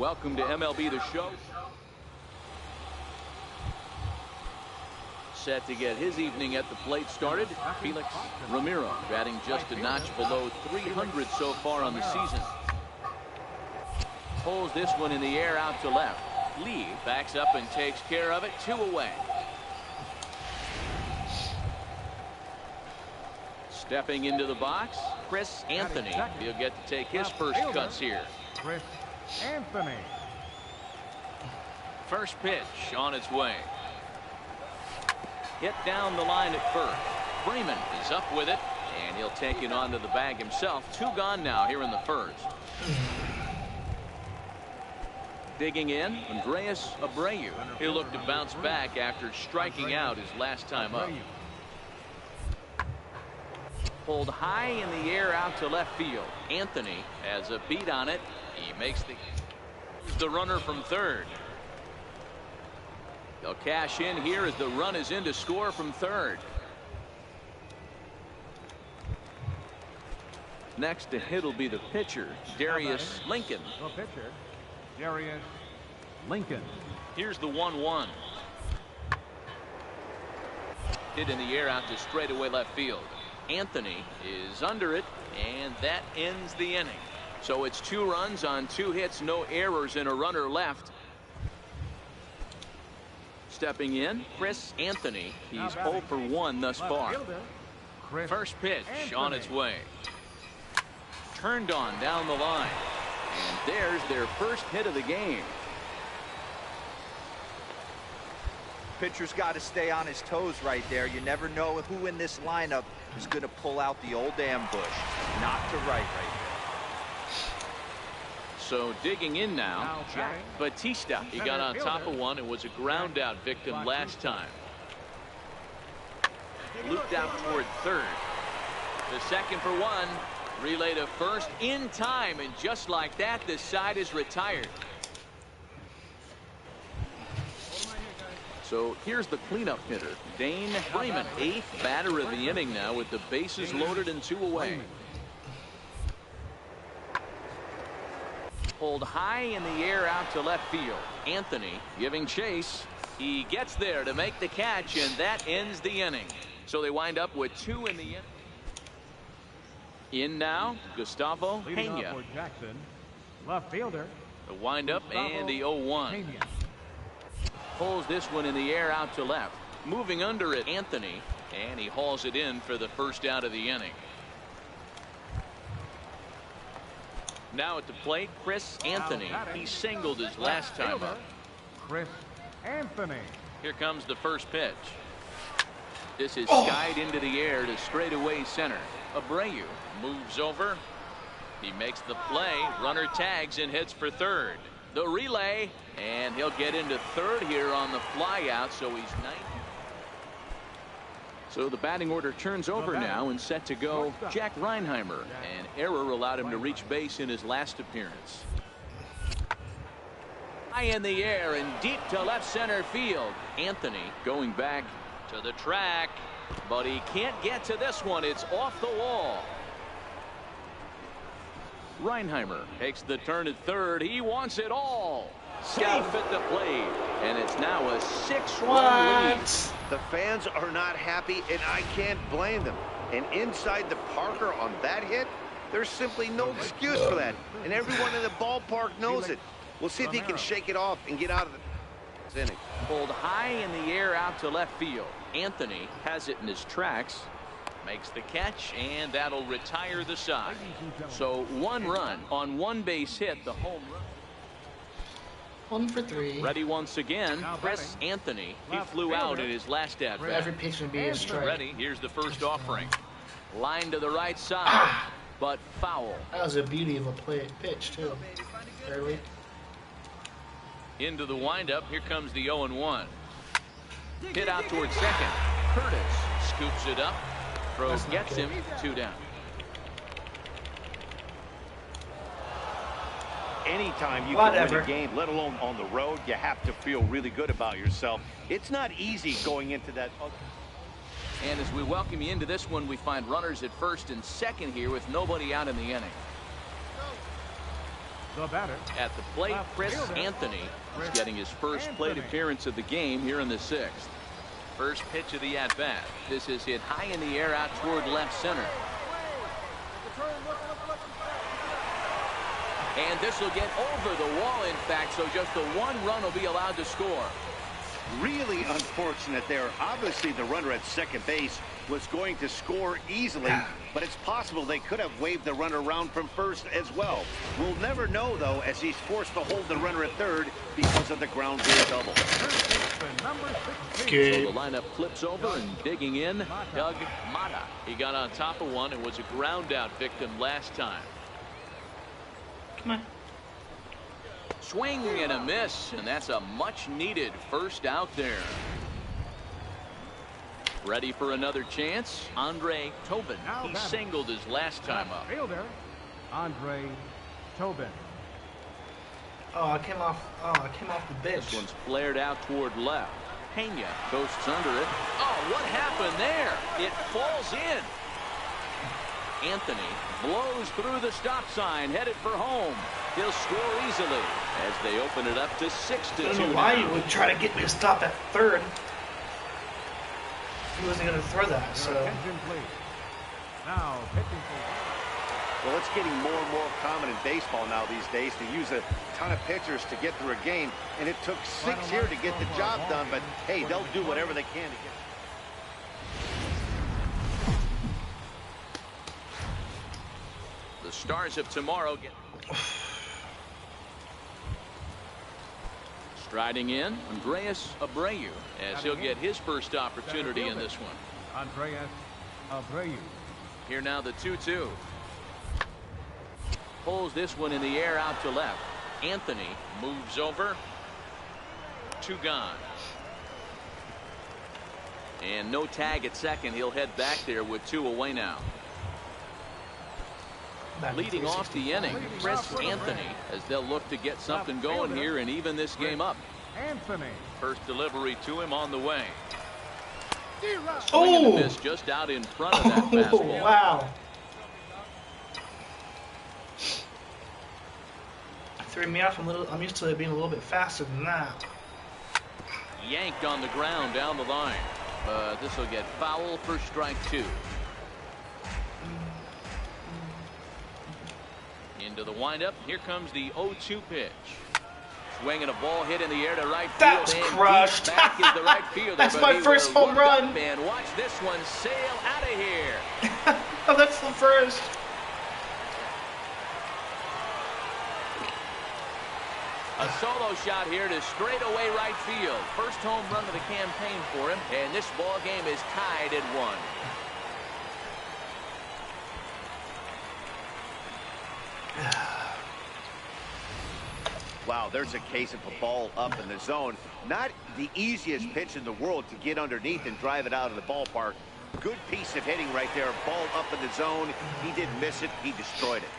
Welcome to MLB The Show. Set to get his evening at the plate started. Felix Ramiro batting just a notch below 300 so far on the season. Pulls this one in the air out to left. Lee backs up and takes care of it. 2 away. Stepping into the box, Chris Anthony. He'll get to take his first cuts here. Chris Anthony. First pitch on its way. Hit down the line at first. Freeman is up with it, and he'll take it onto the bag himself. 2 gone now here in the first. Digging in, Andreas Abreu. He'll look to bounce back after striking out his last time up. Pulled high in the air out to left field. Anthony has a beat on it. He makes the runner from third. They'll cash in here as the run is in to score from third. Next to hit will be the pitcher, Darius Lincoln. The pitcher, Darius Lincoln. Here's the 1-1. Hit in the air out to straightaway left field. Anthony is under it, and that ends the inning. So it's 2 runs on 2 hits, no errors, and a runner left. Stepping in, Chris Anthony. He's 0 for 1 thus far. First pitch on its way. Turned on down the line. And there's their first hit of the game. Pitcher's got to stay on his toes right there. You never know who in this lineup is going to pull out the old ambush. Not to right there. So digging in now, Jack Batista. He got on top of one and was a ground out victim last time. Looped out toward third. The second for 1. Relay to first in time, and just like that, the side is retired. So here's the cleanup hitter, Dane Freeman, 8th batter of the inning now with the bases loaded and 2 away. Pulled high in the air out to left field. Anthony giving chase. He gets there to make the catch, and that ends the inning. So they wind up with 2 in the inning. In now, Gustavo Pena. Jackson, left fielder. The windup and the 0-1. Pulls this one in the air out to left. Moving under it, Anthony, and he hauls it in for the first out of the inning. Now at the plate, Chris Anthony. He singled his last time up. Chris Anthony. Here comes the first pitch. This is skied into the air to straightaway center. Abreu moves over. He makes the play. Runner tags and hits for third. The relay, and he'll get into third here on the fly out, so he's 90. So the batting order turns over now and set to go Jack Reinheimer. An error allowed him to reach base in his last appearance. High in the air and deep to left center field. Anthony going back to the track, but he can't get to this one. It's off the wall. Reinheimer takes the turn at third. He wants it all. Safe at the plate, and it's now a 6-run lead. The fans are not happy, and I can't blame them. And inside the Parker on that hit, there's simply no excuse for that. And everyone in the ballpark knows it. We'll see if he can shake it off and get out of the inning. Pulled high in the air out to left field. Anthony has it in his tracks. Makes the catch, and that'll retire the side. So 1 run on 1 base hit, the home run. 1 for 3. Ready once again, Chris Anthony. He flew out in his last at bat. Every pitch would be a strike. Ready, here's the first offering. Line to the right side, but foul. That was a beauty of a pitch, too. Early. Into the windup, here comes the 0-1. Hit out towards second. Curtis scoops it up. Throw gets him 2 down. Anytime you can win a game, let alone on the road, you have to feel really good about yourself. It's not easy going into that. And as we welcome you into this one, we find runners at first and second here with nobody out in the inning. The batter. At the plate, Left Chris fielder. Anthony is Chris getting his first plate Anthony. appearance of the game here in the 6th. First pitch of the at-bat. This is hit high in the air out toward left center. And this will get over the wall, in fact, so just the one run will be allowed to score. Really unfortunate there. Obviously, the runner at second base was going to score easily, but it's possible they could have waved the runner around from first as well. We'll never know, though, as he's forced to hold the runner at third because of the ground rule double. Number 16. So Good. the lineup flips over and digging in, Doug Mata. He got on top of one and was a ground out victim last time. Come on. Swing and a miss, and that's a much needed first out there. Ready for another chance? Andre Tobin. Now He batting. singled his last time up. Fielder. Andre Tobin. Oh, I came off the bench. This one's flared out toward left. Pena coasts under it. Oh, what happened there? It falls in. Anthony blows through the stop sign, headed for home. He'll score easily as they open it up to 6-2. I don't know why you would try to get me to stop at third. He wasn't going to throw that, Your so. attention, please. Now pitching for Well, it's getting more and more common in baseball now these days to use a ton of pitchers to get through a game, and it took 6 here to get the job done, but hey, they'll do whatever they can to get. The stars of tomorrow get. Striding in, Andreas Abreu, as he'll get his first opportunity in this one. Andreas Abreu. Here now the 2-2. Pulls this one in the air out to left. Anthony moves over. 2 gone. And no tag at second. He'll head back there with 2 away now. Leading off the inning, Chris Anthony, as they'll look to get something going here and even this game up. Anthony. First delivery to him on the way. Swing and a Oh! miss just out in front of that Oh, fastball. wow. Threw me off a little. I'm used to it being a little bit faster than that. Yanked on the ground down the line. But this will get foul for strike 2. Into the windup. Here comes the 0-2 pitch. Swinging a ball hit in the air to right field. That was and crushed. deep back is the right fielder. That's but my he first will home look run. up and watch this one sail out of here. Oh, that's the first. A solo shot here to straightaway right field. First home run of the campaign for him, and this ball game is tied at 1. Wow, there's a case of a ball up in the zone. Not the easiest pitch in the world to get underneath and drive it out of the ballpark. Good piece of hitting right there. Ball up in the zone. He didn't miss it. He destroyed it.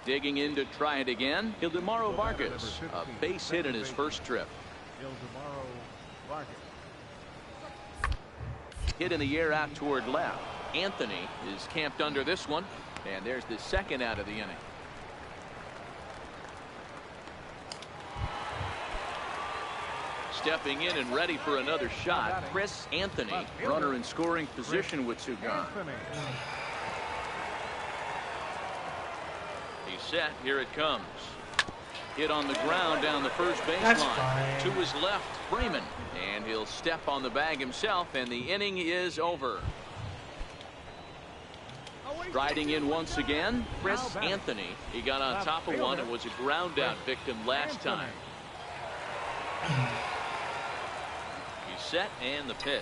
Digging in to try it again, Ildemaro Vargas, a base hit in his first trip. Ildemaro Vargas. Hit in the air out toward left. Anthony is camped under this one, and there's the second out of the inning. Stepping in and ready for another shot, Chris Anthony, runner in scoring position with 2 gone. Anthony. He's set. Here it comes. Hit on the ground down the first That's baseline. fine. To his left, Freeman. And he'll step on the bag himself, and the inning is over. Striding in once again, Chris Anthony. He got on top of one and was a ground out victim last time. He's set, and the pitch.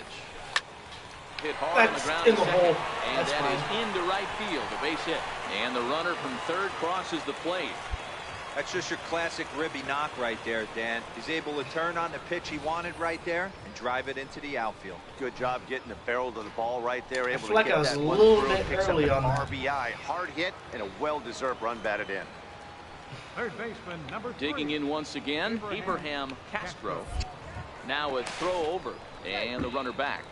Hit hard on the That's ground in the second, hole. and That's that is fine. into right field, a base hit. And the runner from third crosses the plate. That's just your classic ribby knock right there, Dan. He's able to turn on the pitch he wanted right there and drive it into the outfield. Good job getting the barrel to the ball right there. Able feel to like get I was that a one little through. bit Picks early up an on that. RBI. Hard hit and a well-deserved run batted in. Third baseman, number 3. Digging in once again, Abraham Castro. Now a throw over, and the runner back.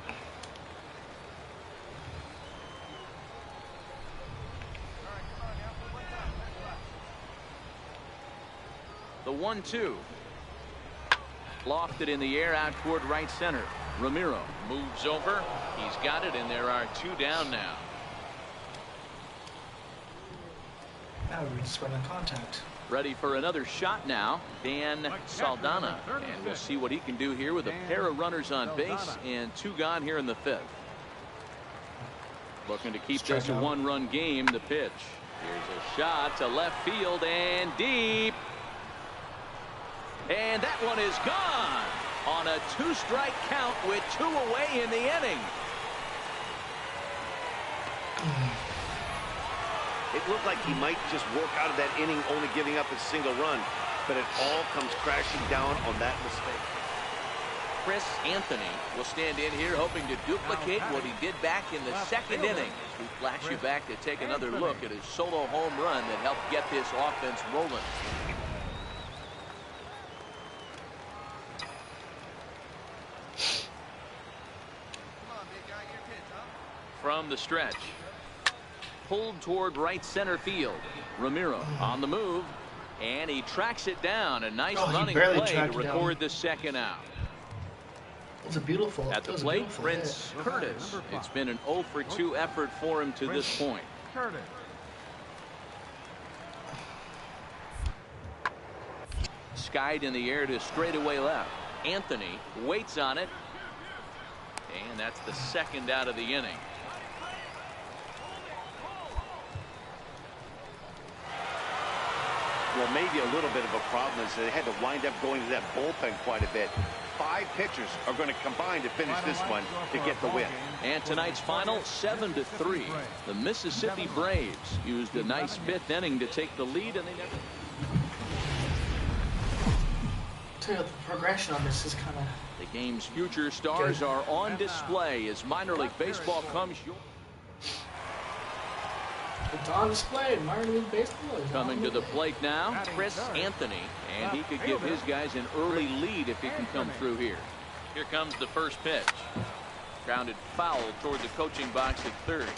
The 1-2. Lofted in the air out toward right center. Ramiro moves over. He's got it, and there are 2 down now. Now we're just running contact. Ready for another shot now, Dan Saldana. And we'll see what he can do here with a pair of runners on base and 2 gone here in the 5th. Looking to keep this a 1-run game. The pitch. Here's a shot to left field and deep. And that one is gone on a 2-strike count with 2 away in the inning. It looked like he might just work out of that inning, only giving up a single run, but it all comes crashing down on that mistake. Chris Anthony will stand in here hoping to duplicate what he did back in the 2nd inning. We flash you back to take another look at his solo home run that helped get this offense rolling. From the stretch. Pulled toward right center field. Ramiro on the move. And he tracks it down. A nice running play to record the 2nd out. It's a beautiful. At the plate, Prince Curtis. It's been an 0-for-2 effort for him to this point. Curtis. Skied in the air to straightaway left. Anthony waits on it. And that's the 2nd out of the inning. Well, maybe a little bit of a problem is they had to wind up going to that bullpen quite a bit. 5 pitchers are going to combine to finish this one to get the win. And tonight's final 7-3. The Mississippi Braves used a nice 5th inning to take the lead, and they never. The progression on this is kind of. The game's future stars are on display as minor league baseball comes your. It's on display in minor league baseball. Coming to the plate now, Chris Anthony, and he could give his guys an early lead if he can come through here. Here comes the first pitch. Grounded foul toward the coaching box at 3rd.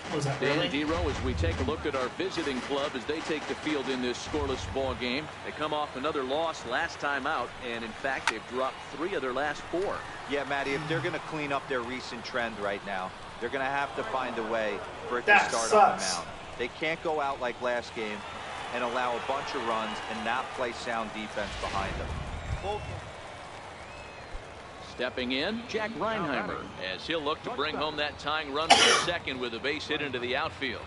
Dan Dero, as we take a look at our visiting club as they take the field in this scoreless ball game. They come off another loss last time out, and in fact they've dropped 3 of their last 4. Yeah, Matty, if they're going to clean up their recent trend right now, they're going to have to find a way for it to start on the mound. They can't go out like last game and allow a bunch of runs and not play sound defense behind them. Stepping in, Jack Reinheimer, as he'll look to bring home that tying run for 2nd with a base hit into the outfield.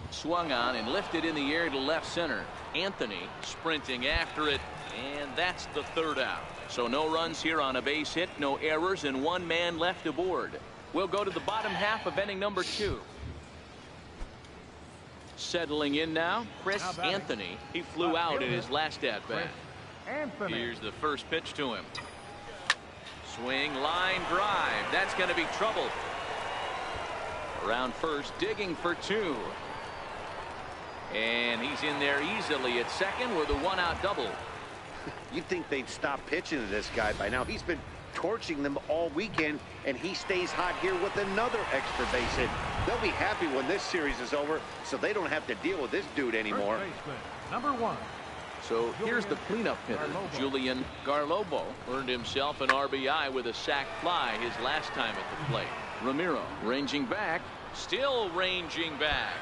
Swung on and lifted in the air to left center. Anthony sprinting after it, and that's the 3rd out. So no runs here on a base hit, no errors, and 1 man left aboard. We'll go to the bottom half of inning number 2. Settling in now, Chris Anthony. He flew out in his last at-bat. Here's the first pitch to him. Swing, line drive. That's going to be trouble. Around first, digging for 2. And he's in there easily at 2nd with a 1-out double. You'd think they'd stop pitching to this guy by now. He's been torching them all weekend, and he stays hot here with another extra base hit. They'll be happy when this series is over, so they don't have to deal with this dude anymore. Number 1. So here's the cleanup hitter. Julian Garlobo earned himself an RBI with a sac fly his last time at the plate. Ramiro ranging back, still ranging back.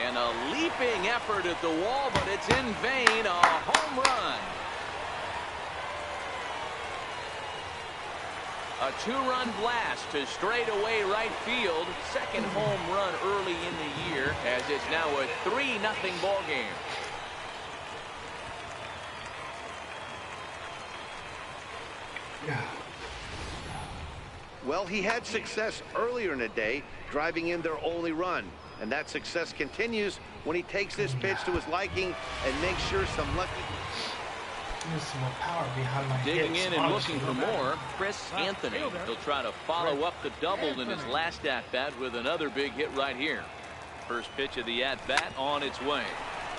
And a leaping effort at the wall, but it's in vain. A home run. A 2-run blast to straightaway right field. 2nd home run early in the year, as it's now a 3-0 ball game. Well, he had success earlier in the day, driving in their only run. And that success continues when he takes this pitch to his liking and makes sure some lucky. There's some more power behind my Digging hits, in and honestly. looking for more, Chris Anthony. He'll try to follow up the double in his last at-bat with another big hit right here. First pitch of the at-bat on its way.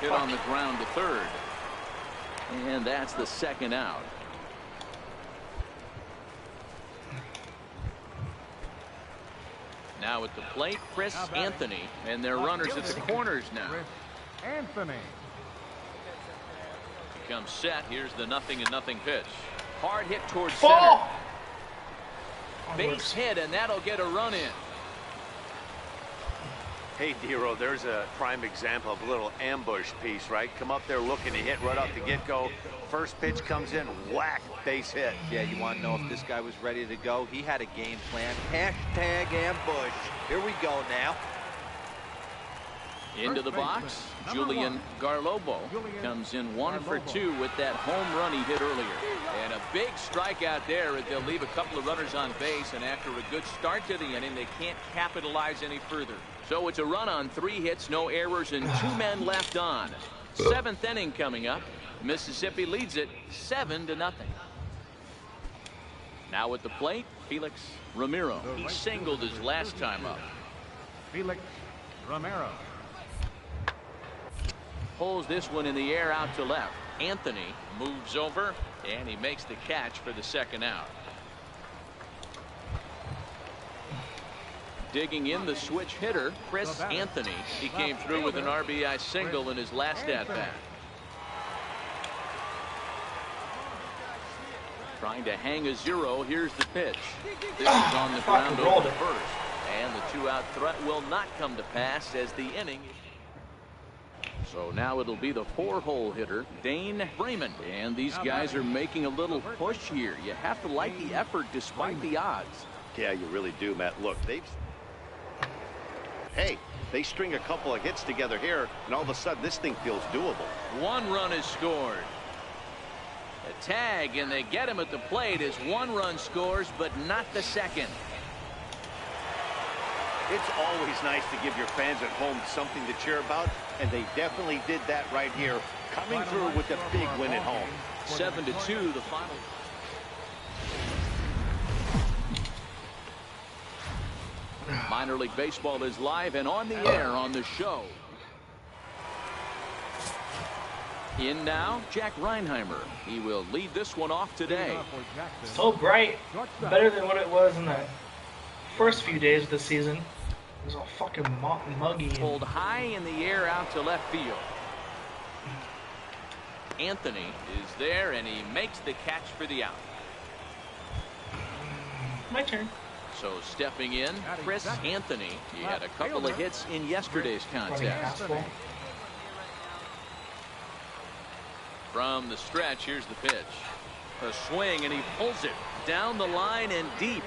Hit on the ground to 3rd. And that's the 2nd out. Now at the plate, Chris Anthony, and their runners at the corners now. Chris Anthony. Comes set. Here's the 0-0 pitch. Hard hit towards Ball! center. Base hit, and that'll get a run in. Hey, Dero, there's a prime example of a little ambush piece, right? Come up there looking to hit right off the get-go. First pitch comes in, whack, base hit. Yeah, you want to know if this guy was ready to go? He had a game plan. Hashtag ambush. Here we go now. Into the box, Julian Garlobo comes in 1 for 2 with that home run he hit earlier. And a big strikeout there as they'll leave a couple of runners on base, and after a good start to the inning, they can't capitalize any further. So it's a run on 3 hits, no errors, and 2 men left on. 7th inning coming up. Mississippi leads it 7-0. Now at the plate, Felix Romero. He singled his last time up. Felix Romero. Pulls this one in the air out to left. Anthony moves over, and he makes the catch for the 2nd out. Digging in the switch hitter, Chris Anthony. He came through with an RBI single in his last at-bat. Trying to hang a 0. Here's the pitch. This is on the ground over first. And the 2-out threat will not come to pass as the inning. So now it'll be the 4-hole hitter, Dane Freeman. And these guys are making a little push here. You have to like the effort despite the odds. Yeah, you really do, Matt. Look, they string a couple of hits together here, and all of a sudden this thing feels doable. 1 run is scored. A tag, and they get him at the plate as 1 run scores, but not the 2nd. It's always nice to give your fans at home something to cheer about, and they definitely did that right here, coming through with a big win at home. 7-2 the final. Minor League Baseball is live and on the air on the show. In now, Jack Reinheimer. He will lead this one off today. So bright. Better than what it was in the first few days of the season. It was all fucking muggy. Pulled high in the air out to left field. Anthony is there, and he makes the catch for the out. My turn. So stepping in, Chris Anthony. He had a couple of hits in yesterday's contest. From the stretch, here's the pitch. A swing, and he pulls it down the line and deep.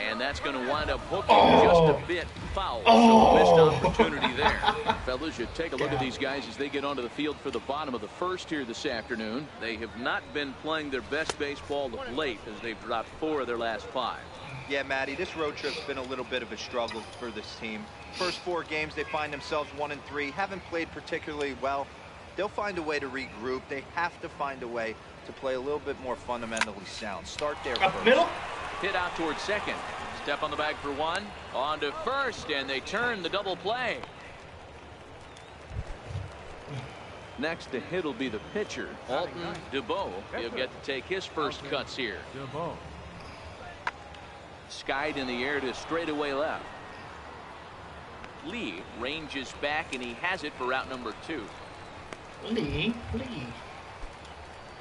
And that's going to wind up hooking just a bit foul. So missed opportunity there. Fellas, you take a look at these guys as they get onto the field for the bottom of the first here this afternoon. They have not been playing their best baseball of late as they've dropped 4 of their last 5. Yeah, Matty, this road trip's been a little bit of a struggle for this team. First 4 games, they find themselves 1-3. Haven't played particularly well. They'll find a way to regroup. They have to find a way to play a little bit more fundamentally sound. Start there first. Middle. Hit out towards second. Step on the bag for 1. On to first, and they turn the double play. Next to hit will be the pitcher, Alton DeBow. He'll get to take his first cuts here. Skied in the air to straightaway left. Lee ranges back, and he has it for out number 2. Lee.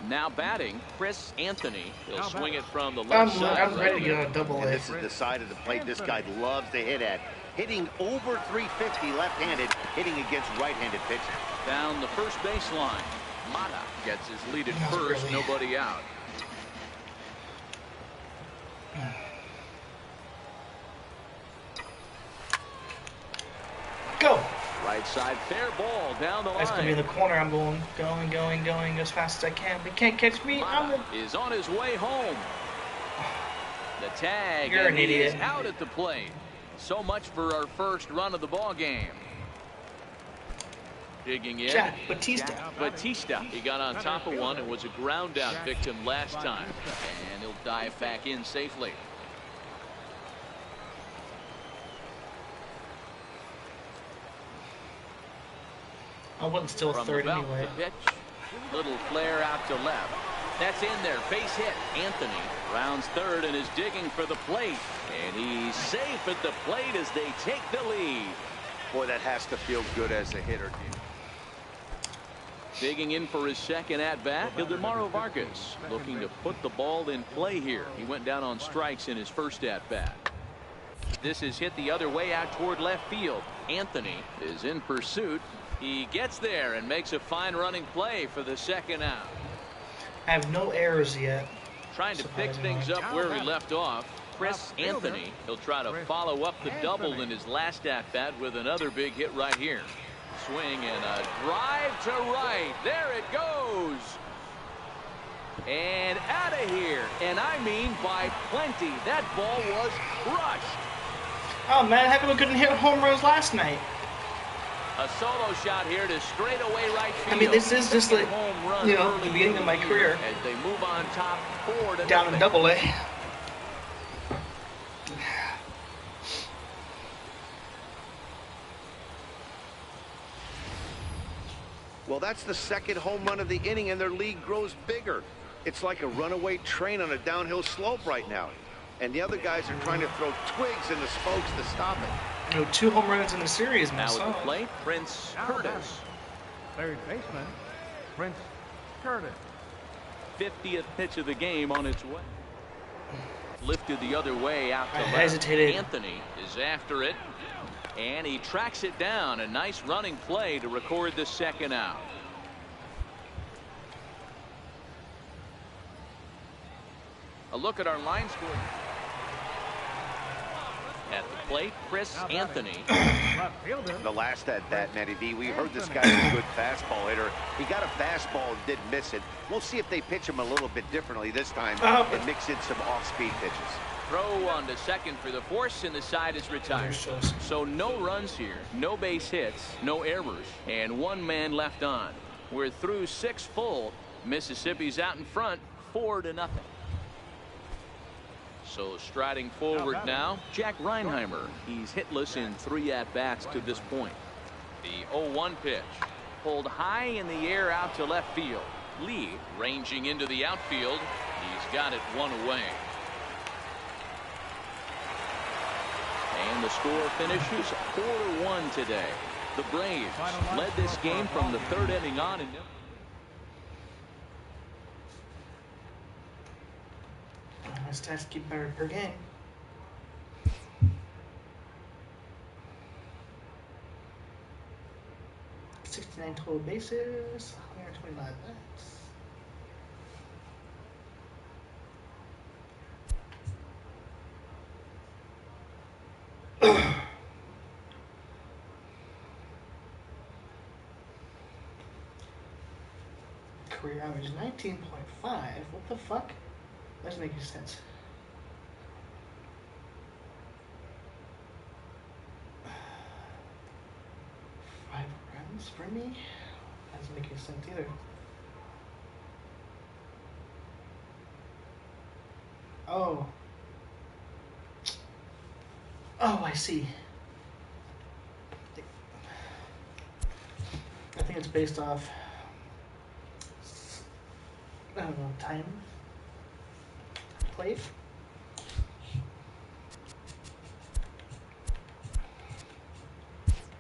Now batting, Chris Anthony. He'll swing it from the left side. I'm ready to get on a double A. This is the side of the plate this guy loves to hit at. Hitting over 350 left-handed, hitting against right-handed pitchers. Down the first baseline. Mata gets his lead at first, nobody out. Go. Right side, fair ball down the line. That's gonna be in the corner. I'm going as fast as I can. They can't catch me. Is on his way home. The tag. You're an idiot. Is out at the plate. So much for our first run of the ball game. Digging in. Jack Batista. He got on top of one and was a ground out victim last time. And he'll dive back in safely. I wasn't still From third the belt, anyway. the pitch. Little flare out to left. That's in there. Base hit. Anthony rounds third and is digging for the plate. And he's safe at the plate as they take the lead. Boy, that has to feel good as a hitter. Digging in for his second at-bat, Ildemaro Vargas looking to put the ball in play here. He went down on strikes in his first at-bat. This is hit the other way out toward left field. Anthony is in pursuit. He gets there and makes a fine running play for the second out. I have no errors yet. Trying to pick things up where he left off. Chris Anthony. He'll try to follow up the double in his last at-bat with another big hit right here. Swing and a drive to right. There it goes. And out of here. And I mean by plenty. That ball was crushed. Oh man, how come we couldn't hit home runs last night? A solo shot here to straightaway right field. I mean, this is just like, you know, early the beginning of my career. As they move on top 4-0. Down in Double-A. Well, that's the second home run of the inning, and their lead grows bigger. It's like a runaway train on a downhill slope right now. And the other guys are trying to throw twigs in the spokes to stop it. You know, 2 home runs in the series, Now myself. at the plate, Prince Curtis. Third baseman, Prince Curtis. 50th pitch of the game on its way. Lifted the other way out to I left. hesitated. Anthony is after it. And he tracks it down. A nice running play to record the second out. A look at our line score. At the plate, Chris Anthony. Left fielder. The last at-bat, Matty B, we heard this guy's a good fastball hitter. He got a fastball and did miss it. We'll see if they pitch him a little bit differently this time and mix in some off-speed pitches. Throw on to second for the force, and the side is retired. So no runs here, no base hits, no errors, and 1 man left on. We're through 6 full. Mississippi's out in front, 4-0. So striding forward now, Jack Reinheimer. He's hitless in 3 at-bats to this point. The 0-1 pitch. Pulled high in the air out to left field. Lee ranging into the outfield. He's got it 1 away. And the score finishes 4-1 today. The Braves led this game from the 3rd inning on. My stats keep better per game. .69 total bases, 125 bats. Career average 19.5. What the fuck? Doesn't make any sense. Five runs for me? Doesn't make any sense either. Oh. Oh, I see. I think it's based off, I don't know, time played.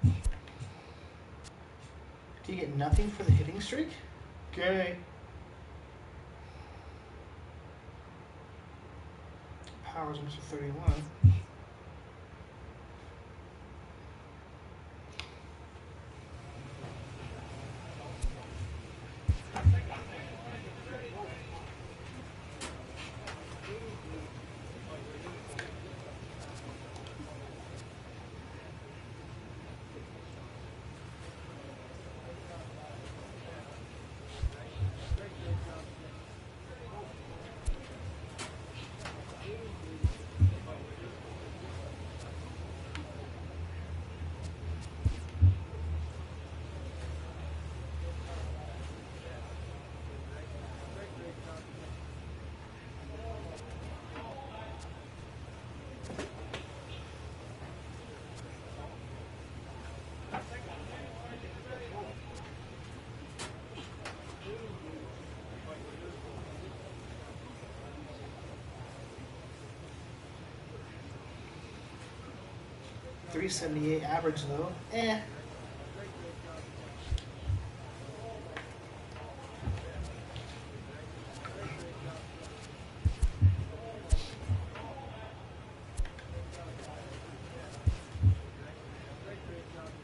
Do you get nothing for the hitting streak? Okay. Powers almost 31. .378 average though. Eh.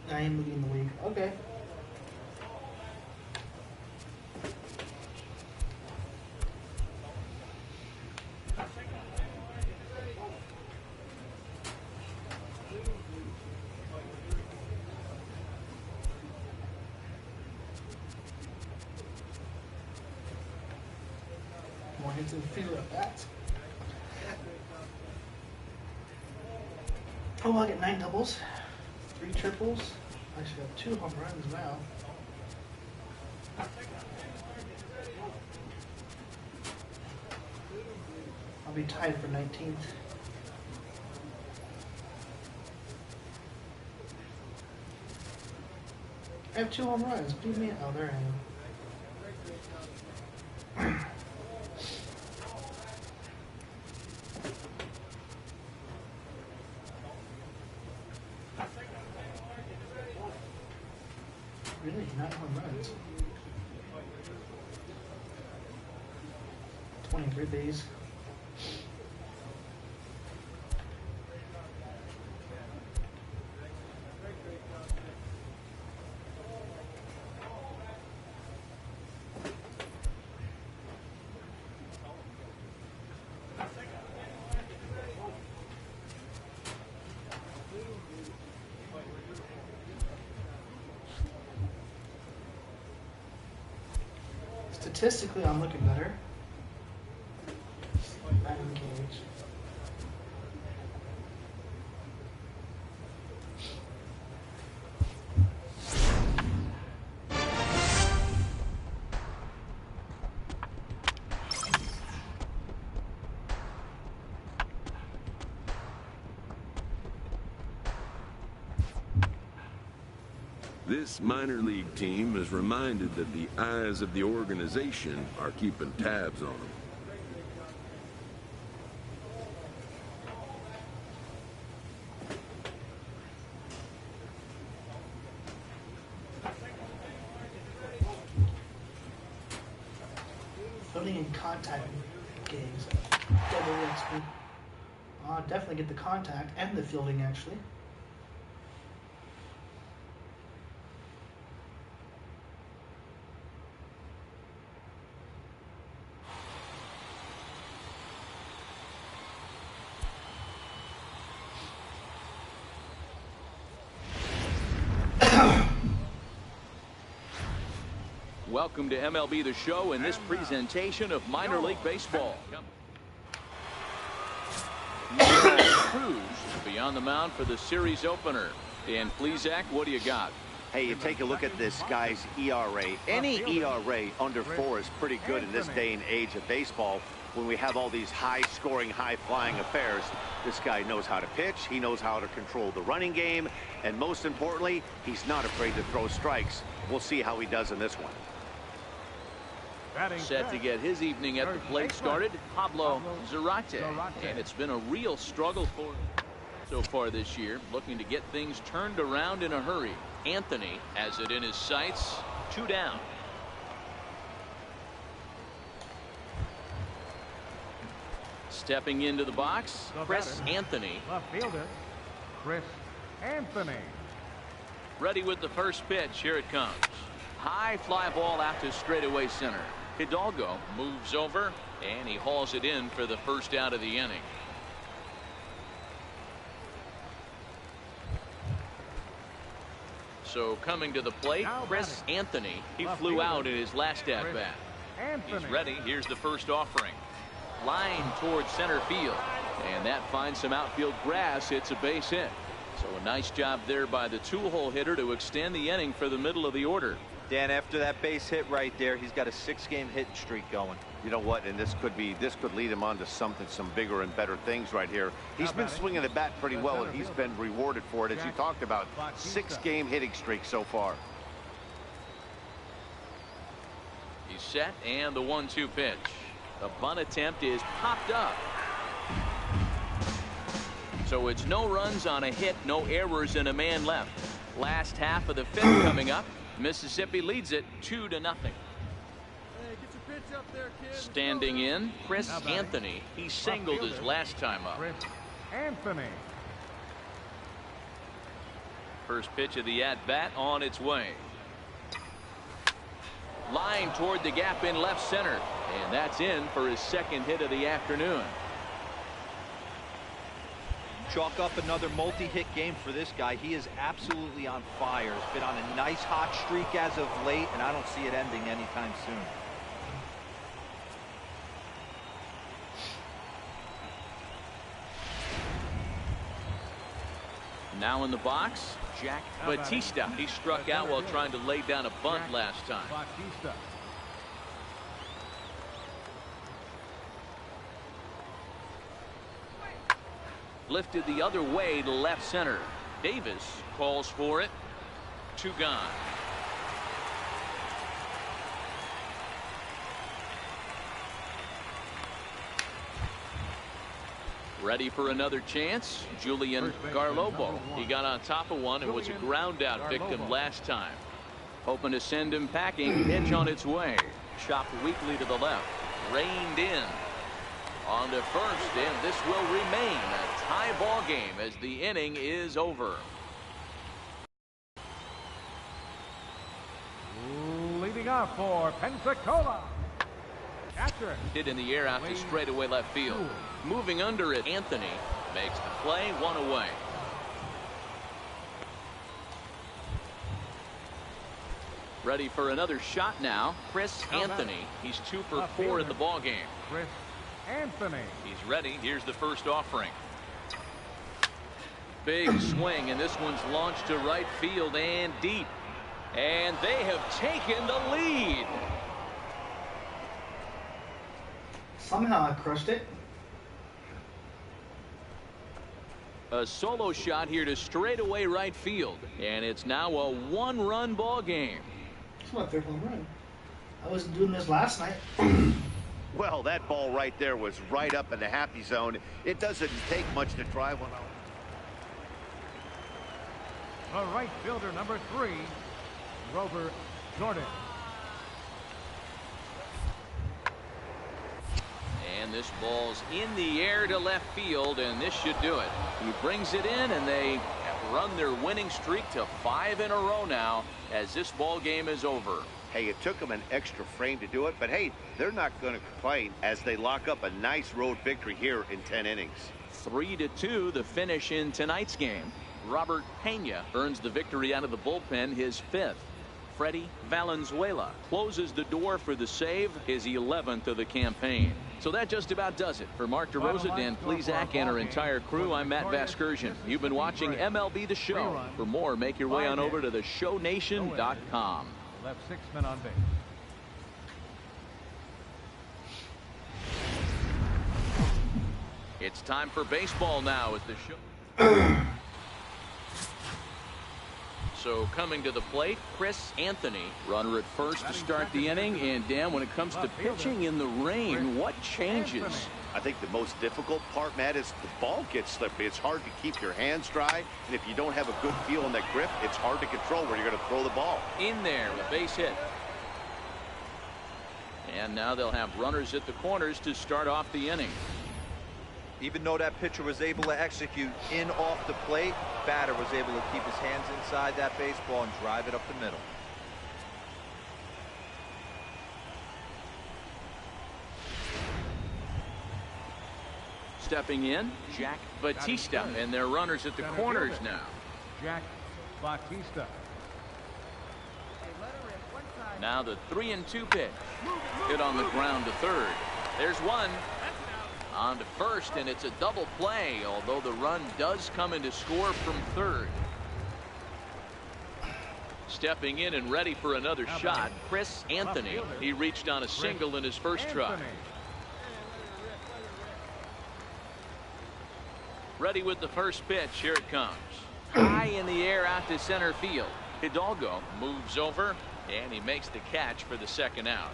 I am leading the league. Okay. More hits and fewer at bats. Oh, I'll get 9 doubles, 3 triples. I should have 2 home runs now. I'll be tied for 19th. I have 2 home runs. What do you mean? Oh, there I am. Really? Not home runs. 20 ribbies. Statistically, I'm looking better. Batting cage. This minor league team is reminded that the eyes of the organization are keeping tabs on them. Fielding and contact games. Double XP. I'll definitely get the contact and the fielding actually. Welcome to MLB The Show in this presentation of minor league baseball. Cruz will be on the mound for the series opener. Dan Plesac, what do you got? Hey, you take a look at this guy's ERA. Any ERA under 4 is pretty good in this day and age of baseball when we have all these high-scoring, high-flying affairs. This guy knows how to pitch. He knows how to control the running game. And most importantly, he's not afraid to throw strikes. We'll see how he does in this one. Set to get his evening at the plate started, Pablo Zarate. And it's been a real struggle for him so far this year, looking to get things turned around in a hurry. Anthony has it in his sights, 2 down. Stepping into the box, Chris Anthony. Left fielder, Chris Anthony. Ready with the first pitch. Here it comes. High fly ball out to straightaway center. Hidalgo moves over, and he hauls it in for the first out of the inning. So coming to the plate, Chris Anthony. He flew out in his last at-bat. He's ready. Here's the first offering. Line towards center field, and that finds some outfield grass. It's a base hit. So a nice job there by the two-hole hitter to extend the inning for the middle of the order. Dan, after that base hit right there, he's got a 6-game hitting streak going. You know what? And this could lead him on to some bigger and better things right here. He's been swinging the bat pretty well, and he's been rewarded for it, as you talked about. 6-game hitting streak so far. He's set, and the 1-2 pitch. The bunt attempt is popped up. So it's no runs on a hit, no errors, and a man left. Last half of the fifth coming up. Mississippi leads it 2-0. Standing in, Chris Anthony. He singled his last time up. Chris Anthony. First pitch of the at-bat on its way. Line toward the gap in left center. And that's in for his second hit of the afternoon. Chalk up another multi-hit game for this guy. He is absolutely on fire. He's been on a nice hot streak as of late, and I don't see it ending anytime soon. Now in the box, Jack Batista. He struck out while trying to lay down a bunt last time. Batista. Lifted the other way to left center. Davis calls for it. 2 gone. Ready for another chance. Julian Garlobo. He got on top of one and was a ground out victim last time. Hoping to send him packing. Pitch on its way. Chopped weakly to the left. Reined in. On to first, and this will remain a tie ball game as the inning is over. Leading off for Pensacola. Catcher. Hit in the air out to straightaway left field. Moving under it, Anthony makes the play, 1 away. Ready for another shot now. Chris Anthony. He's 2 for 4 in the ball game. Chris Anthony. He's ready. Here's the first offering. Big swing, and this one's launched to right field and deep. And they have taken the lead. Somehow I crushed it. A solo shot here to straightaway right field, and it's now a 1-run ball game. It's my 3rd home run. I was doing this last night. Well, that ball right there was right up in the happy zone. It doesn't take much to drive one out. The right fielder, number 3, Rover Jordan. And this ball's in the air to left field, and this should do it. He brings it in, and they have run their winning streak to 5 in a row now as this ball game is over. Hey, it took them an extra frame to do it, but hey, they're not going to complain as they lock up a nice road victory here in 10 innings. 3-2 the finish in tonight's game. Robert Pena earns the victory out of the bullpen, his 5th. Freddie Valenzuela closes the door for the save, his 11th of the campaign. So that just about does it. For Mark DeRosa, Dan Plesac, and our entire crew, I'm Matt Vasgersian. You've been watching MLB The Show. For more, make your way on over to theshownation.com. Left 6 men on base. It's time for baseball now as the show. So coming to the plate, Chris Anthony, runner at first to start the inning. And Dan, when it comes to pitching in the rain, what changes? I think the most difficult part, Matt, is the ball gets slippery. It's hard to keep your hands dry, and if you don't have a good feel on that grip, it's hard to control where you're going to throw the ball. In there, a base hit. And now they'll have runners at the corners to start off the inning. Even though that pitcher was able to execute in off the plate, batter was able to keep his hands inside that baseball and drive it up the middle. Stepping in, Jack Batista, and their runners at the corners now. Jack Batista. Now the 3-2 pitch. Hit on the ground to third. There's one. On to first, and it's a double play, although the run does come in to score from third. Stepping in and ready for another shot, Chris Anthony. He reached on a single in his first try. Ready with the first pitch. Here it comes. High in the air out to center field. Hidalgo moves over, and he makes the catch for the second out.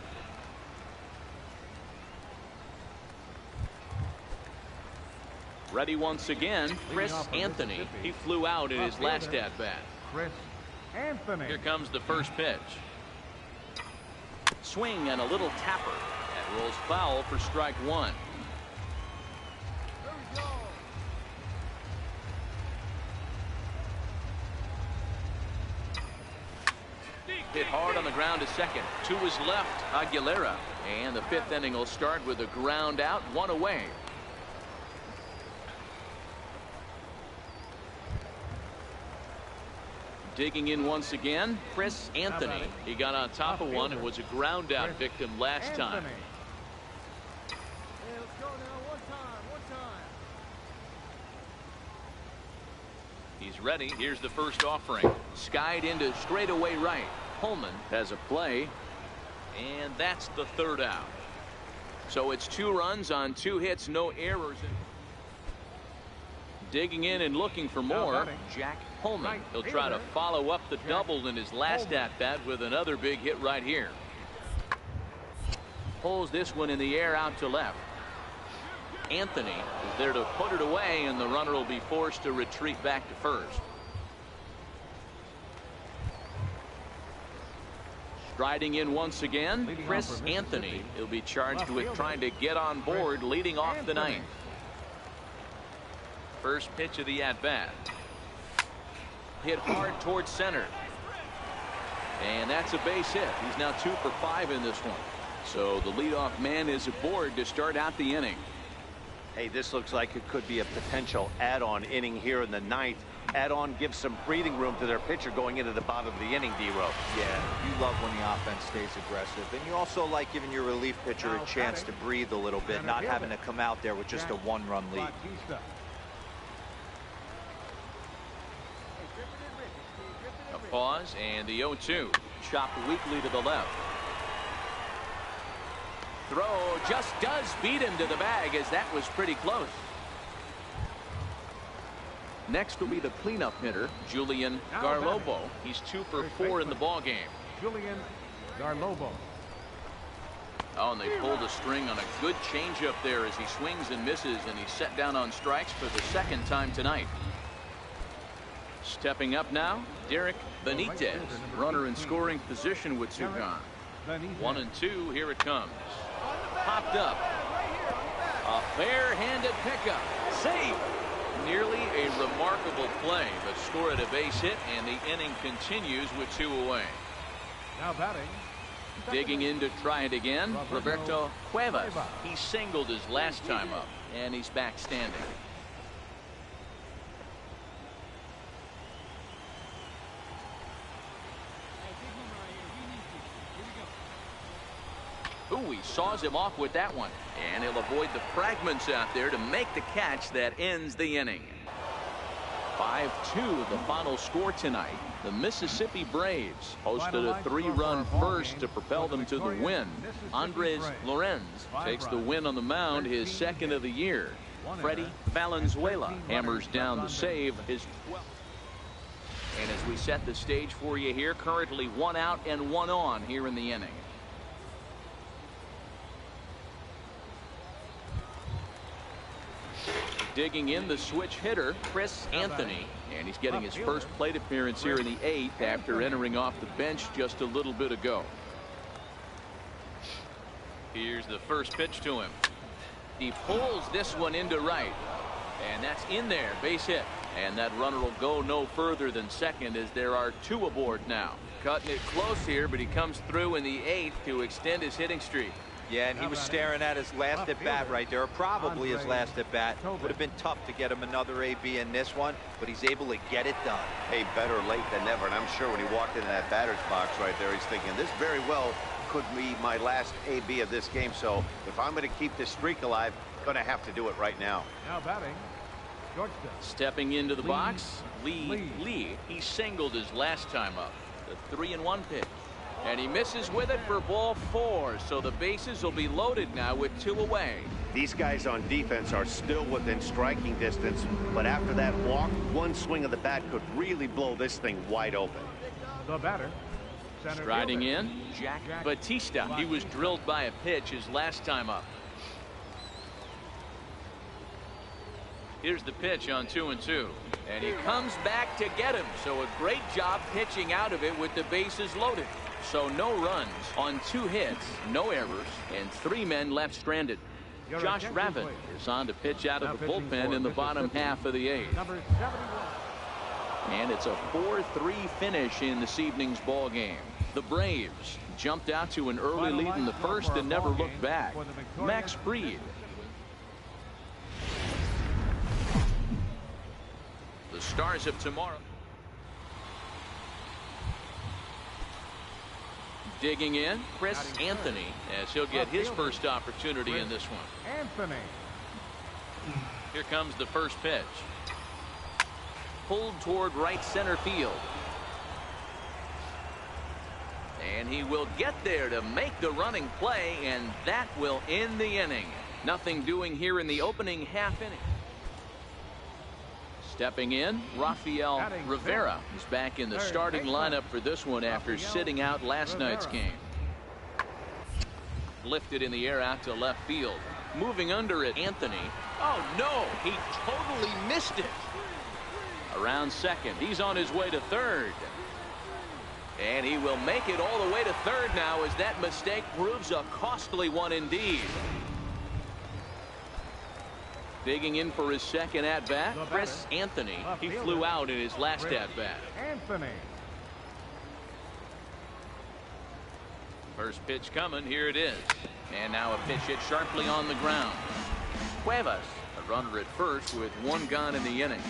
Ready once again, Chris Anthony. He flew out in his last at-bat. Chris Anthony. Here comes the first pitch. Swing and a little tapper. That rolls foul for strike one. Hit hard on the ground to second. To his left, Aguilera. And the fifth inning will start with a ground out, one away. Digging in once again, Chris Anthony. He got on top of one and was a ground out victim last time. He's ready. Here's the first offering. Skied into straightaway right. Holman has a play. And that's the third out. So it's 2 runs on 2 hits, no errors. Digging in and looking for more, Jack Holman. He'll try to follow up the double in his last at-bat with another big hit right here. Pulls this one in the air out to left. Anthony is there to put it away, and the runner will be forced to retreat back to first. Striding in once again, Chris Anthony. He'll be charged with trying to get on board leading off the ninth. First pitch of the at-bat. Hit hard towards center. And that's a base hit. He's now 2 for 5 in this one. So the leadoff man is aboard to start out the inning. Hey, this looks like it could be a potential add-on inning here in the ninth. Add-on gives some breathing room to their pitcher going into the bottom of the inning, D-Row. Yeah, you love when the offense stays aggressive. And you also like giving your relief pitcher a chance to breathe a little bit, not having to come out there with just a 1-run lead. A pause and the 0-2. Chopped weakly to the left. Throw just does beat him to the bag, as that was pretty close. Next will be the cleanup hitter, Julian Garlobo. He's 2 for 4 in the ball game. Julian Garlobo. Oh, and they pulled a string on a good changeup there as he swings and misses, and he's set down on strikes for the 2nd time tonight. Stepping up now, Derek Benitez, runner in scoring position with 2 gone. 1-2, here it comes. Popped up. A bare-handed pickup. Safe. Nearly a remarkable play, but scored a base hit, and the inning continues with 2 away. Now batting. Digging in to try it again, Roberto Cuevas. He singled his last time up, and he's back standing. Ooh, he saws him off with that one, and he'll avoid the fragments out there to make the catch that ends the inning. 5-2 the final score tonight. The Mississippi Braves hosted a 3-run first to propel them to the win. Andres Lorenz takes the win on the mound, his 2nd of the year. Freddie Valenzuela hammers down the save, his 12th. And as we set the stage for you here, currently 1 out and 1 on here in the inning. Digging in the switch hitter, Chris Anthony, and he's getting his first plate appearance here in the 8th after entering off the bench just a little bit ago. Here's the first pitch to him. He pulls this one into right, and that's in there, base hit. And that runner will go no further than second, as there are 2 aboard now. Cutting it close here, but he comes through in the 8th to extend his hitting streak. Yeah, and he was staring at his last at-bat right there, or probably his last at-bat. Would have been tough to get him another AB in this one, but he's able to get it done. Hey, better late than never, and I'm sure when he walked into that batter's box right there, he's thinking, this very well could be my last AB of this game, so if I'm going to keep this streak alive, I'm going to have to do it right now. Now batting, Georgia. Stepping into the box, Lee. He singled his last time up. The 3-1 pitch. And he misses with it for ball 4, so the bases will be loaded now with 2 away. These guys on defense are still within striking distance, but after that walk, one swing of the bat could really blow this thing wide open. The batter. Striding in, Jack Batista. He was drilled by a pitch his last time up. Here's the pitch on 2-2. And he comes back to get him. So a great job pitching out of it with the bases loaded. So no runs on 2 hits, no errors, and 3 men left stranded. Josh Ravin is on to pitch out of the bullpen in the bottom half of the 8th. And it's a 4-3 finish in this evening's ball game. The Braves jumped out to an early lead in the first and never looked back. Max Fried. The Stars of tomorrow. Digging in, Chris Anthony, as he'll get his first opportunity in this one. Anthony. Here comes the first pitch. Pulled toward right center field. And he will get there to make the running play, and that will end the inning. Nothing doing here in the opening half inning. Stepping in, Rafael Rivera is back in the starting lineup for this one after sitting out last night's game. Lifted in the air out to left field. Moving under it, Anthony. Oh, no, he totally missed it. Around second, he's on his way to third. And he will make it all the way to third now as that mistake proves a costly one indeed. Digging in for his second at-bat, Chris Anthony. He flew out in his last at-bat. Anthony. First pitch coming. Here it is. And now a pitch hit sharply on the ground. Cuevas, a runner at first with 1 gone in the inning.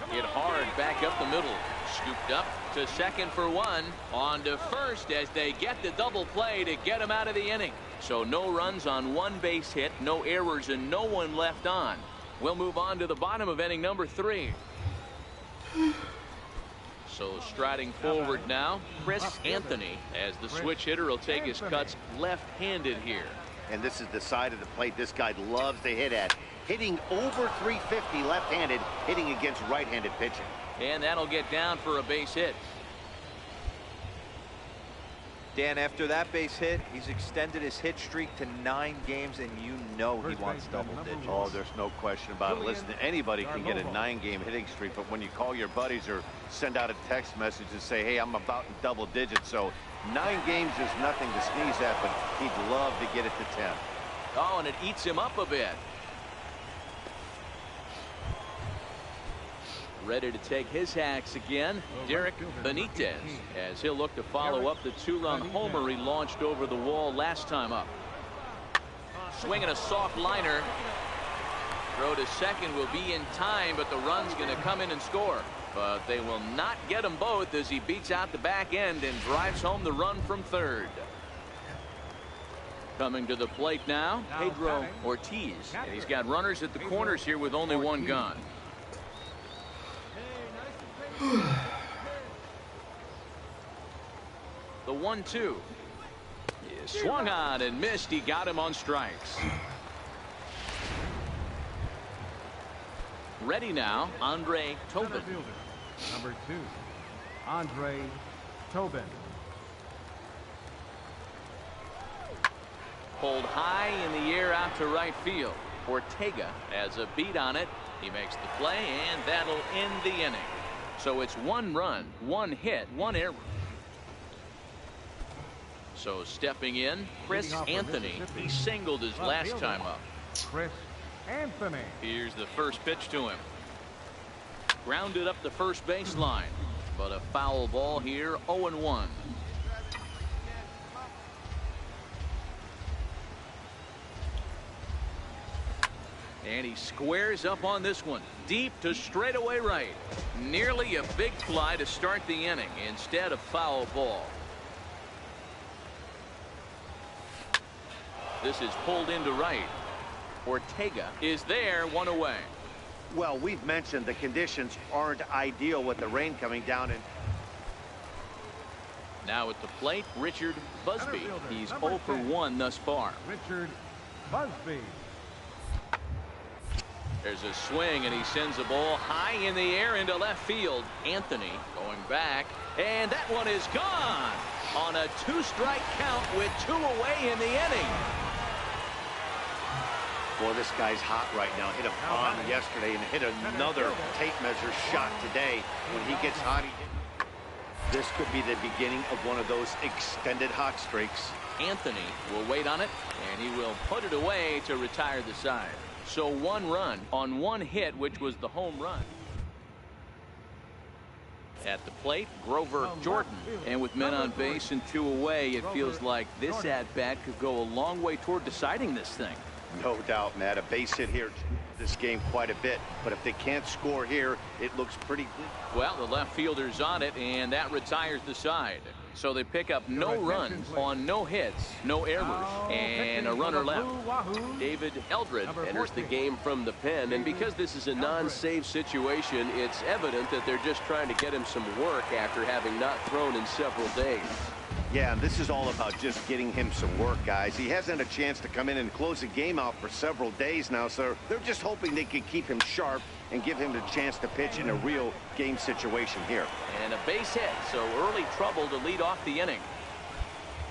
Hit hard back up the middle. Scooped up to second for 1. On to first as they get the double play to get him out of the inning. So no runs on 1 base hit, no errors, and no one left on. We'll move on to the bottom of inning number 3. So striding forward now, Chris Anthony, as the switch hitter will take his cuts left-handed here. And this is the side of the plate this guy loves to hit at. Hitting over 350 left-handed, hitting against right-handed pitching. And that'll get down for a base hit. Dan, after that base hit, he's extended his hit streak to 9 games, and you know he wants double digits. Oh, there's no question about it. Listen, anybody can get a 9-game hitting streak, but when you call your buddies or send out a text message and say, hey, I'm about in double digits, so 9 games is nothing to sneeze at, but he'd love to get it to 10. Oh, and it eats him up a bit. Ready to take his hacks again, Derek Benitez, as he'll look to follow up the 2-run homer he launched over the wall last time up. Swinging a soft liner. Throw to second will be in time, but the run's going to come in and score. But they will not get them both as he beats out the back end and drives home the run from third. Coming to the plate now, Pedro Ortiz. And he's got runners at the corners here with only 1 gone. The 1-2 is swung on and missed. He got him on strikes. Ready now, Andre Tobin. Number 2, Andre Tobin. Pulled high in the air out to right field. Ortega has a beat on it. He makes the play, and that'll end the inning. So it's 1 run, 1 hit, 1 error. So stepping in, Chris Anthony. He singled his last time up. Chris Anthony. Here's the first pitch to him. Grounded up the first baseline, but a foul ball here, 0-1. And he squares up on this one, deep to straightaway right. Nearly a big fly to start the inning, instead of foul ball. This is pulled into right. Ortega is there, 1 away. Well, we've mentioned the conditions aren't ideal with the rain coming down. And now at the plate, Richard Busby. He's 0 for 1 thus far. Richard Busby. There's a swing, and he sends the ball high in the air into left field. Anthony going back, and that one is gone. on a 2-strike count with 2 away in the inning. Boy, this guy's hot right now. Hit a bomb yesterday and hit another tape measure shot today. When he gets hot, this could be the beginning of one of those extended hot streaks. Anthony will wait on it, and he will put it away to retire the side. So 1 run on 1 hit, which was the home run. At the plate, Grover Jordan. And with men on base and 2 away, it feels like this at-bat could go a long way toward deciding this thing. No doubt, Matt. A base hit here this game quite a bit. But if they can't score here, it looks pretty bleak. Well, the left fielder's on it, and that retires the side. So they pick up no runs on no hits, no errors, and a runner left. David Eldred enters the game from the pen, and because this is a non-save situation, it's evident that they're just trying to get him some work after having not thrown in several days. Yeah, and this is all about just getting him some work, guys. He hasn't had a chance to come in and close the game out for several days now, so they're just hoping they can keep him sharp and give him the chance to pitch in a real game situation here. And a base hit, so early trouble to lead off the inning.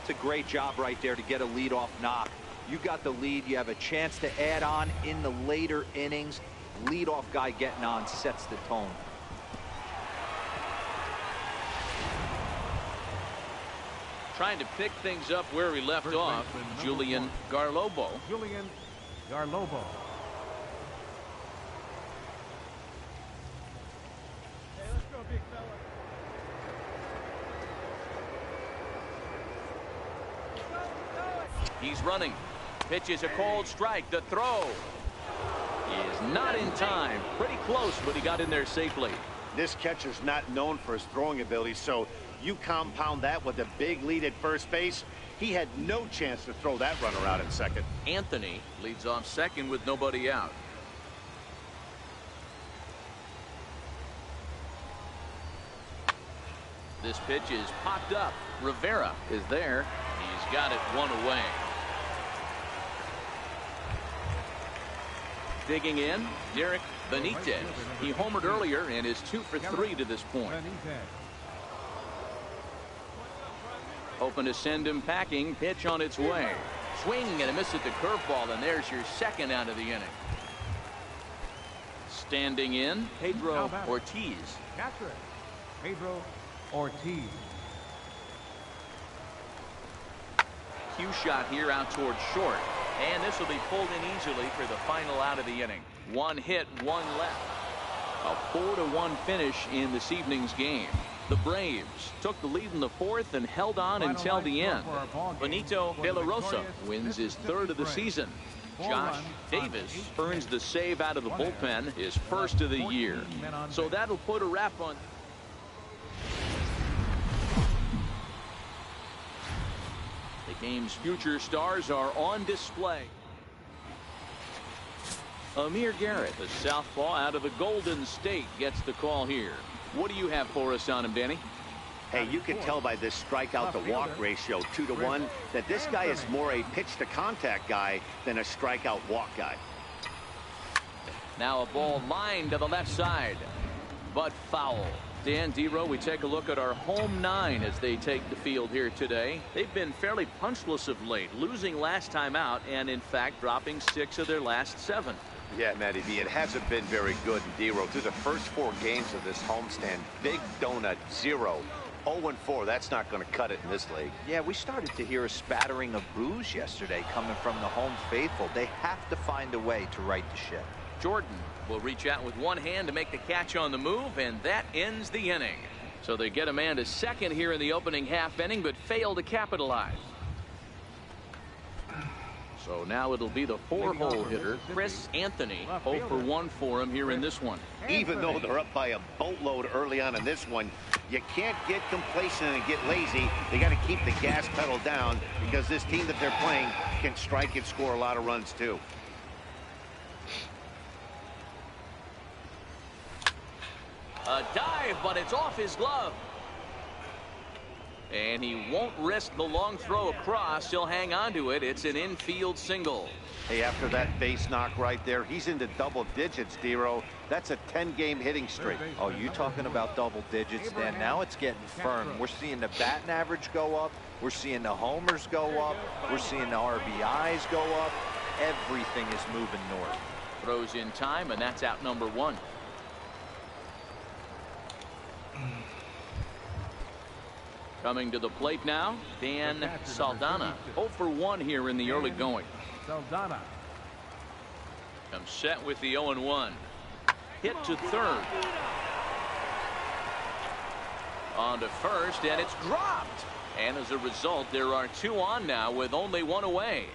It's a great job right there to get a leadoff knock. You got the lead. You have a chance to add on in the later innings. Leadoff guy getting on sets the tone. Trying to pick things up where he left off, Julian Garlobo. Julian Garlobo. Hey, let's go, big fella. He's running. Pitches a cold strike. The throw is not in time. Pretty close, but he got in there safely. This catcher's not known for his throwing ability, so you compound that with a big lead at first base. He had no chance to throw that runner out at second. Anthony leads off second with nobody out. This pitch is popped up. Rivera is there. He's got it 1 away. Digging in, Derek Benitez. He homered earlier and is 2 for 3 to this point. Hoping to send him packing. Pitch on its way. Swing and a miss at the curveball, and there's your second out of the inning. Standing in, Pedro Ortiz. Catcher, Pedro Ortiz. Cue shot here out towards short. And this will be pulled in easily for the final out of the inning. 1 hit, 1 left. A 4-1 finish in this evening's game. The Braves took the lead in the 4th and held on until the end. Benito De La Rosa wins his 3rd of the season. Josh Davis earns the save out of the bullpen, his 1st of the year. So that'll put a wrap on. The game's future stars are on display. Amir Garrett, the southpaw out of the Golden State, gets the call here. What do you have for us on him, Danny? Hey, you can tell by this strikeout to walk ratio 2-to-1 that this guy is more a pitch to contact guy than a strikeout walk guy. Now a ball lined to the left side, but foul. Dan Dero, we take a look at our home 9 as they take the field here today. They've been fairly punchless of late, losing last time out and in fact dropping 6 of their last 7. Yeah, Matty B, it hasn't been very good in Dero. Through the first 4 games of this homestand, big donut, 0. 0-4, that's not going to cut it in this league. Yeah, we started to hear a spattering of boos yesterday coming from the home faithful. They have to find a way to right the ship. Jordan will reach out with one hand to make the catch on the move, and that ends the inning. So they get a man to second here in the opening half inning, but fail to capitalize. So now it'll be the 4-hole hitter, Chris Anthony. 0 for 1 for him here in this one. Even though they're up by a boatload early on in this one, you can't get complacent and get lazy. They got to keep the gas pedal down because this team that they're playing can strike and score a lot of runs too. A dive, but it's off his glove. And he won't risk the long throw across. He'll hang on to it. It's an infield single. Hey, after that base knock right there, he's into double digits, Dero. That's a 10-game hitting streak. Oh, you talking about double digits, Dan? Now it's getting firm. We're seeing the batting average go up. We're seeing the homers go up. We're seeing the RBIs go up. Everything is moving north. Throws in time, and that's out number 1. Coming to the plate now, Dan Saldana. 0 for 1 here in the early going. Saldana. Comes set with the 0-1. Hit to third. On to first, and it's dropped. And as a result, there are 2 on now with only 1 away.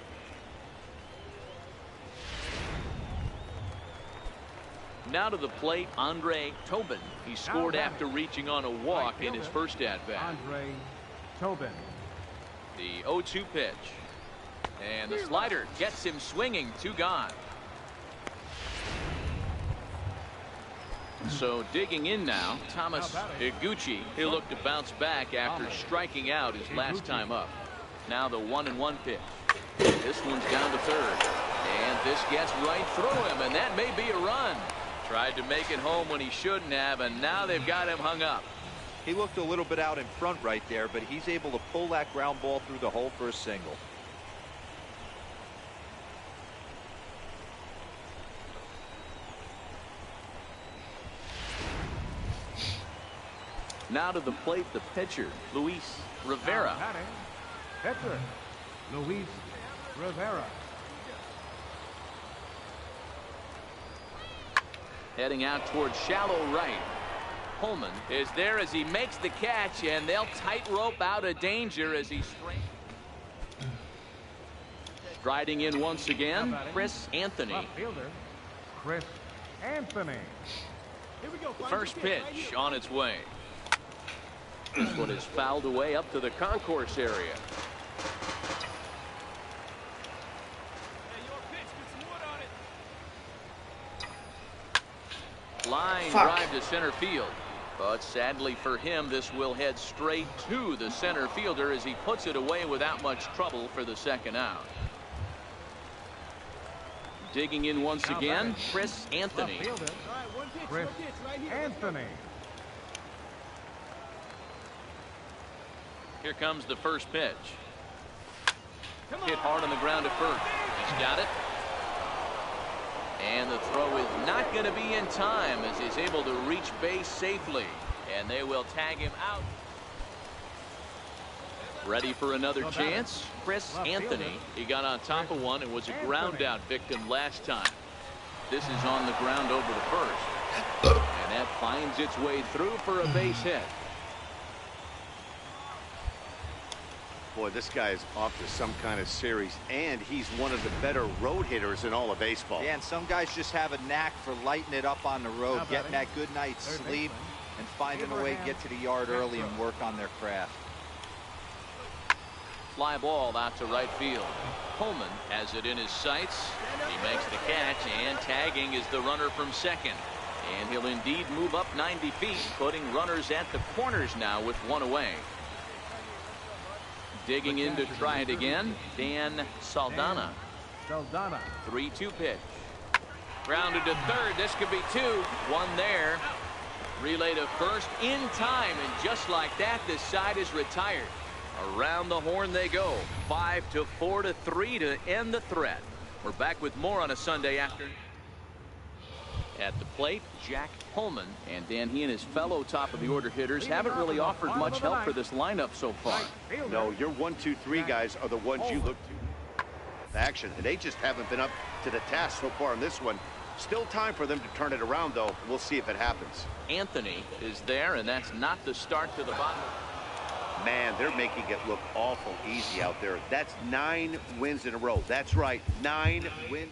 Now to the plate, Andre Tobin. He scored after reaching on a walk in his first at-bat. Andre Tobin. The 0-2 pitch. And the slider gets him swinging. 2 gone. So digging in now, Thomas Iguchi. He'll look to bounce back after striking out his last time up. Now the 1-1 pitch. This one's down to third. And this gets right through him, and that may be a run. Tried to make it home when he shouldn't have, and now they've got him hung up. He looked a little bit out in front right there, but he's able to pull that ground ball through the hole for a single. Now to the plate, the pitcher, Luis Rivera. Pitcher, Luis Rivera. Heading out towards shallow right. Holman is there as he makes the catch, and they'll tightrope out of danger as he striding in once again, Chris Anthony. Left fielder, Chris Anthony. Here we go. First pitch on its way. This one is fouled away up to the concourse area. Line drive to center field. But sadly for him, this will head straight to the center fielder as he puts it away without much trouble for the second out. Digging in once again, Chris Anthony. Chris Anthony. Here comes the first pitch. Hit hard on the ground at first. He's got it. And the throw is not going to be in time as he's able to reach base safely. And they will tag him out. Ready for another chance? Chris Anthony. He got on top of one and was a ground out victim last time. This is on the ground over the first. And that finds its way through for a base hit. Boy, this guy is off to some kind of series, and he's one of the better road hitters in all of baseball. Yeah, and some guys just have a knack for lighting it up on the road, getting that good night's sleep, and finding a way to get to the yard early and work on their craft. Fly ball out to right field. Holman has it in his sights. He makes the catch, and tagging is the runner from second. And he'll indeed move up 90 feet, putting runners at the corners now with 1 away. Digging in to try it again, Dan Saldana. 3-2 pitch. Grounded to third. This could be 2. 1 there. Relay to first in time, and just like that, this side is retired. Around the horn they go. 5-4-3 to end the threat. We're back with more on a Sunday afternoon. At the plate, Jack Holman. And Dan, he and his fellow top of the order hitters haven't really offered much help for this lineup so far. No, your 1, 2, 3 guys are the ones you look to action, and they just haven't been up to the task so far in this one. Still time for them to turn it around, though. We'll see if it happens. Anthony is there, and that's not the start to the bottom. Man, they're making it look awful easy out there. That's 9 wins in a row. That's right, 9 wins.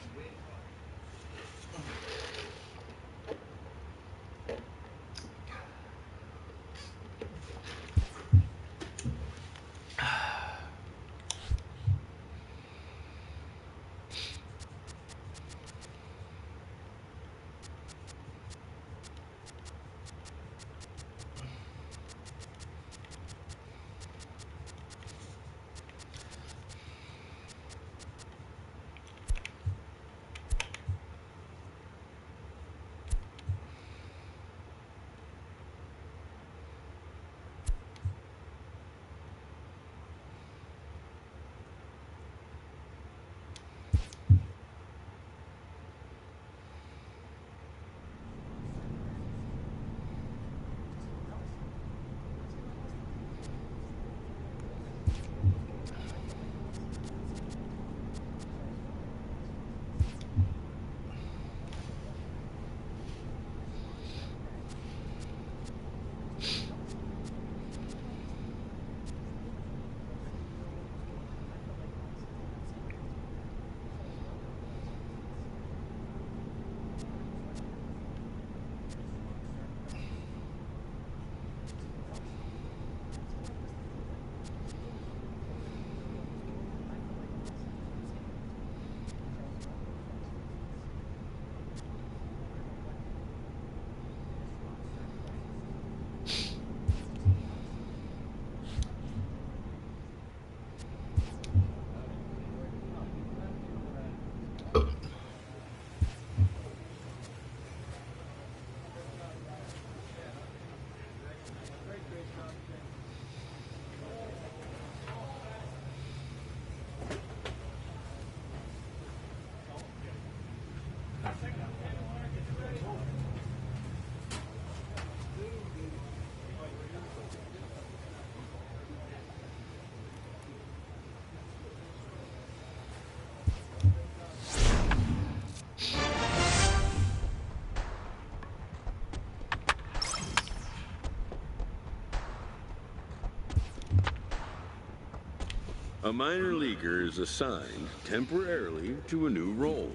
A minor leaguer is assigned temporarily to a new role.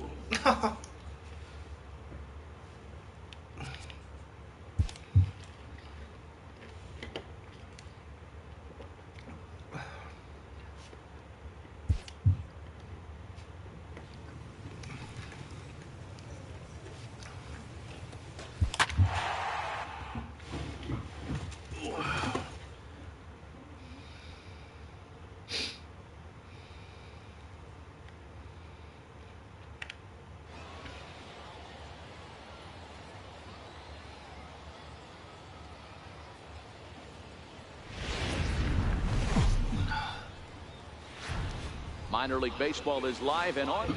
Minor League Baseball is live and on.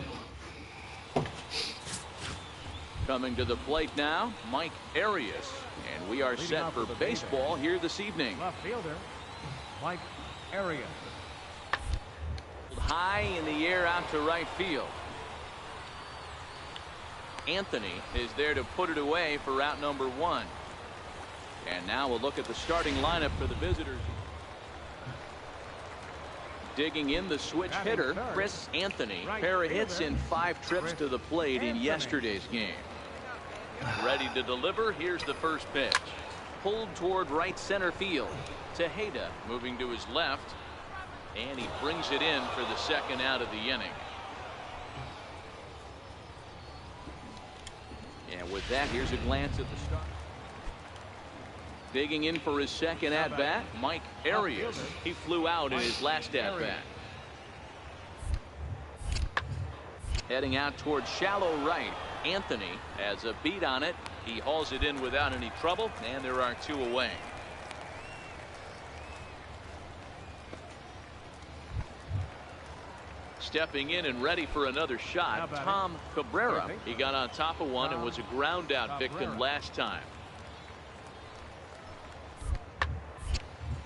Coming to the plate now, Mike Arias. And we are set for baseball here this evening. Left fielder, Mike Arias. High in the air out to right field. Anthony is there to put it away for route number 1. And now we'll look at the starting lineup for the visitors. Digging in the switch hitter, Chris Anthony. Pair of hits in 5 trips to the plate in yesterday's game. Ready to deliver. Here's the first pitch. Pulled toward right center field. Tejeda moving to his left. And he brings it in for the second out of the inning. And with that, here's a glance at the start. Digging in for his second at-bat, Mike Arias. He flew out in his last at-bat. Heading out towards shallow right, Anthony has a beat on it. He hauls it in without any trouble, and there are 2 away. Stepping in and ready for another shot, Tom Cabrera. He got on top of one and was a ground-out victim last time.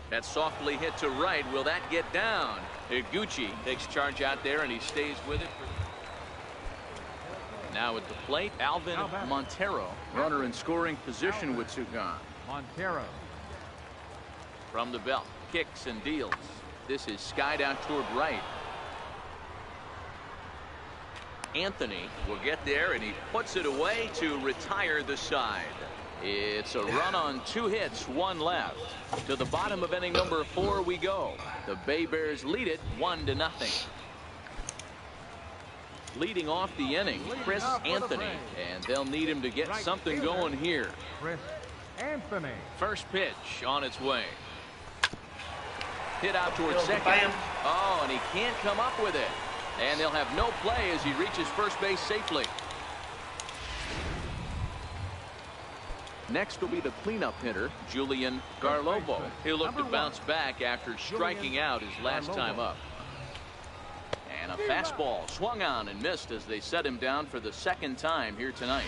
That softly hit to right. Will that get down? Higuchi takes charge out there, and he stays with it. Now at the plate, Alvin Montero. Runner in scoring position with 2 gone. Montero. From the belt, kicks and deals. This is skied out toward right. Anthony will get there, and he puts it away to retire the side. It's a run on 2 hits, 1 left. To the bottom of inning number 4 we go. The Bay Bears lead it 1-0. Leading off the inning, Chris Anthony, and they'll need him to get something going here. Chris Anthony. First pitch on its way. Hit out towards second. Oh, and he can't come up with it. And they'll have no play as he reaches first base safely. Next will be the cleanup hitter, Julian Garlobo. He'll look to bounce back after striking out his last time up. And a fastball swung on and missed as they set him down for the second time here tonight.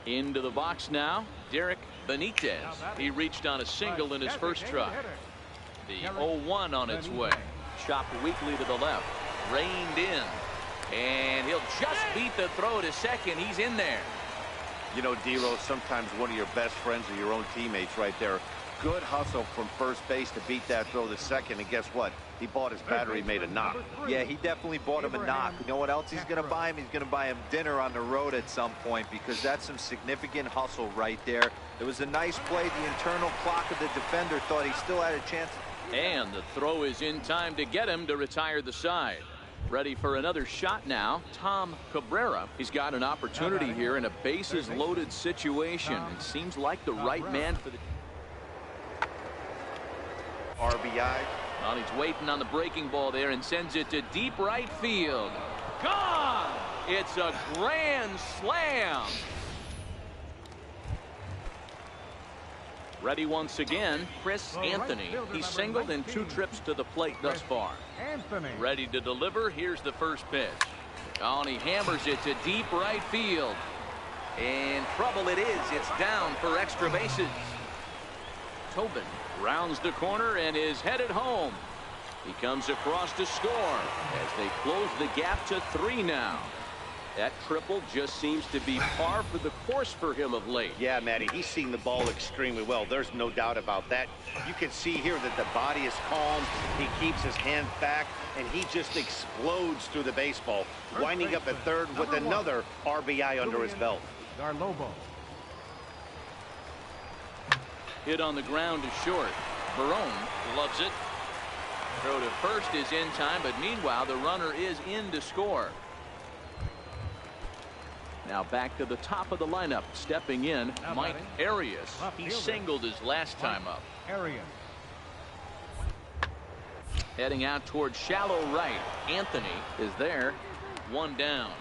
Into the box now, Derek Benitez. He reached on a single in his first try. The 0-1 on its way. Chopped weakly to the left. Reined in. And he'll just beat the throw to second. He's in there. You know, D-Rose, sometimes one of your best friends are your own teammates right there. Good hustle from first base to beat that throw to second, and guess what? He bought his battery made a knock. Yeah, he definitely bought him a knock. You know what else he's going to buy him? He's going to buy him dinner on the road at some point, because that's some significant hustle right there. It was a nice play. The internal clock of the defender thought he still had a chance. And the throw is in time to get him to retire the side. Ready for another shot now, Tom Cabrera. He's got an opportunity here in a bases loaded situation. It seems like the right man for the RBI. Well, he's waiting on the breaking ball there and sends it to deep right field. Gone! It's a grand slam. Ready once again, Chris Anthony. He's singled in 2 trips to the plate thus far. Ready to deliver. Here's the first pitch. Oh, and he hammers it to deep right field. And trouble it is. It's down for extra bases. Tobin rounds the corner and is headed home. He comes across to score as they close the gap to 3 now. That triple just seems to be par for the course for him of late. Yeah, Matty, he's seeing the ball extremely well. There's no doubt about that. You can see here that the body is calm. He keeps his hand back, and he just explodes through the baseball, winding up at third with another RBI under his belt. Garlobo. Hit on the ground is short. Barone loves it. Throw to first is in time, but meanwhile the runner is in to score. Now back to the top of the lineup. Stepping in, Mike Arias. He singled his last time up. Arias. Heading out towards shallow right. Anthony is there. One down.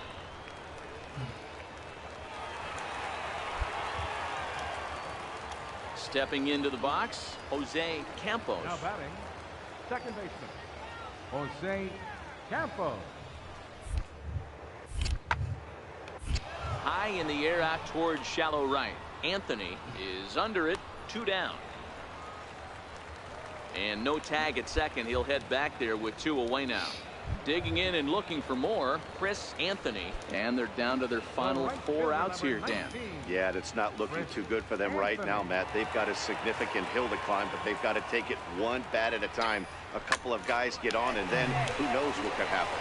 Stepping into the box, Jose Campos. Now batting, second baseman, Jose Campos. High in the air out towards shallow right. Anthony is under it. 2 down. And no tag at second. He'll head back there with 2 away now. Digging in and looking for more, Chris Anthony. And they're down to their final 4 outs here, Dan. Yeah, that's not looking too good for them right now, Matt. They've got a significant hill to climb, but they've got to take it one bat at a time. A couple of guys get on, and then who knows what could happen.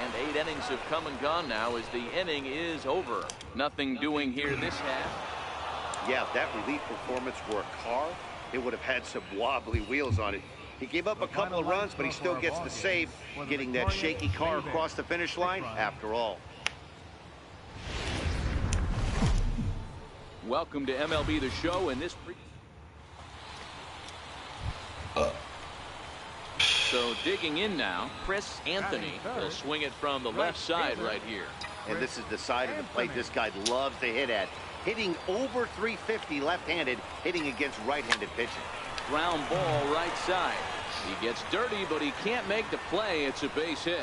And 8 innings have come and gone now as the inning is over. Nothing doing here this half. Yeah, if that relief performance were a car, it would have had some wobbly wheels on it. He gave up a couple of runs, but he still gets the save, getting that shaky car across the finish line after all. Welcome to MLB The Show, and this so digging in now, Chris Anthony will swing it from the left side right here. And this is the side of the plate this guy loves to hit at. Hitting over 350 left-handed, hitting against right-handed pitching. Ground ball right side. He gets dirty, but he can't make the play. It's a base hit.